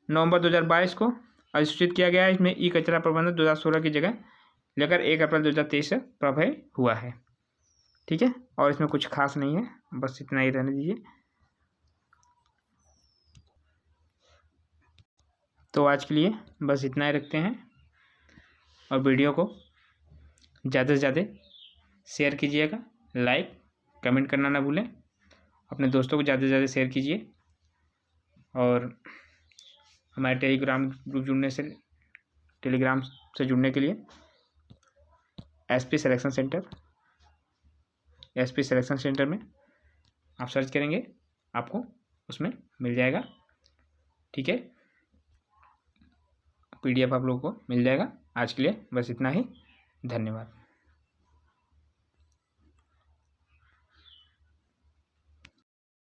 नवंबर 2022 को अधिसूचित किया गया है। इसमें ई कचरा प्रबंधन 2016 की जगह लेकर 1 अप्रैल 2023 से प्रभावी हुआ है। ठीक है, और इसमें कुछ खास नहीं है, बस इतना ही रहने दीजिए। तो आज के लिए बस इतना ही रखते हैं और वीडियो को ज़्यादा से ज़्यादा शेयर कीजिएगा, लाइक कमेंट करना ना भूलें, अपने दोस्तों को ज़्यादा से ज़्यादा शेयर कीजिए। और हमारे टेलीग्राम से जुड़ने के लिए एसपी सिलेक्शन सेंटर में आप सर्च करेंगे, आपको उसमें मिल जाएगा। ठीक है, PDF आप लोगों को मिल जाएगा। आज के लिए बस इतना ही, धन्यवाद।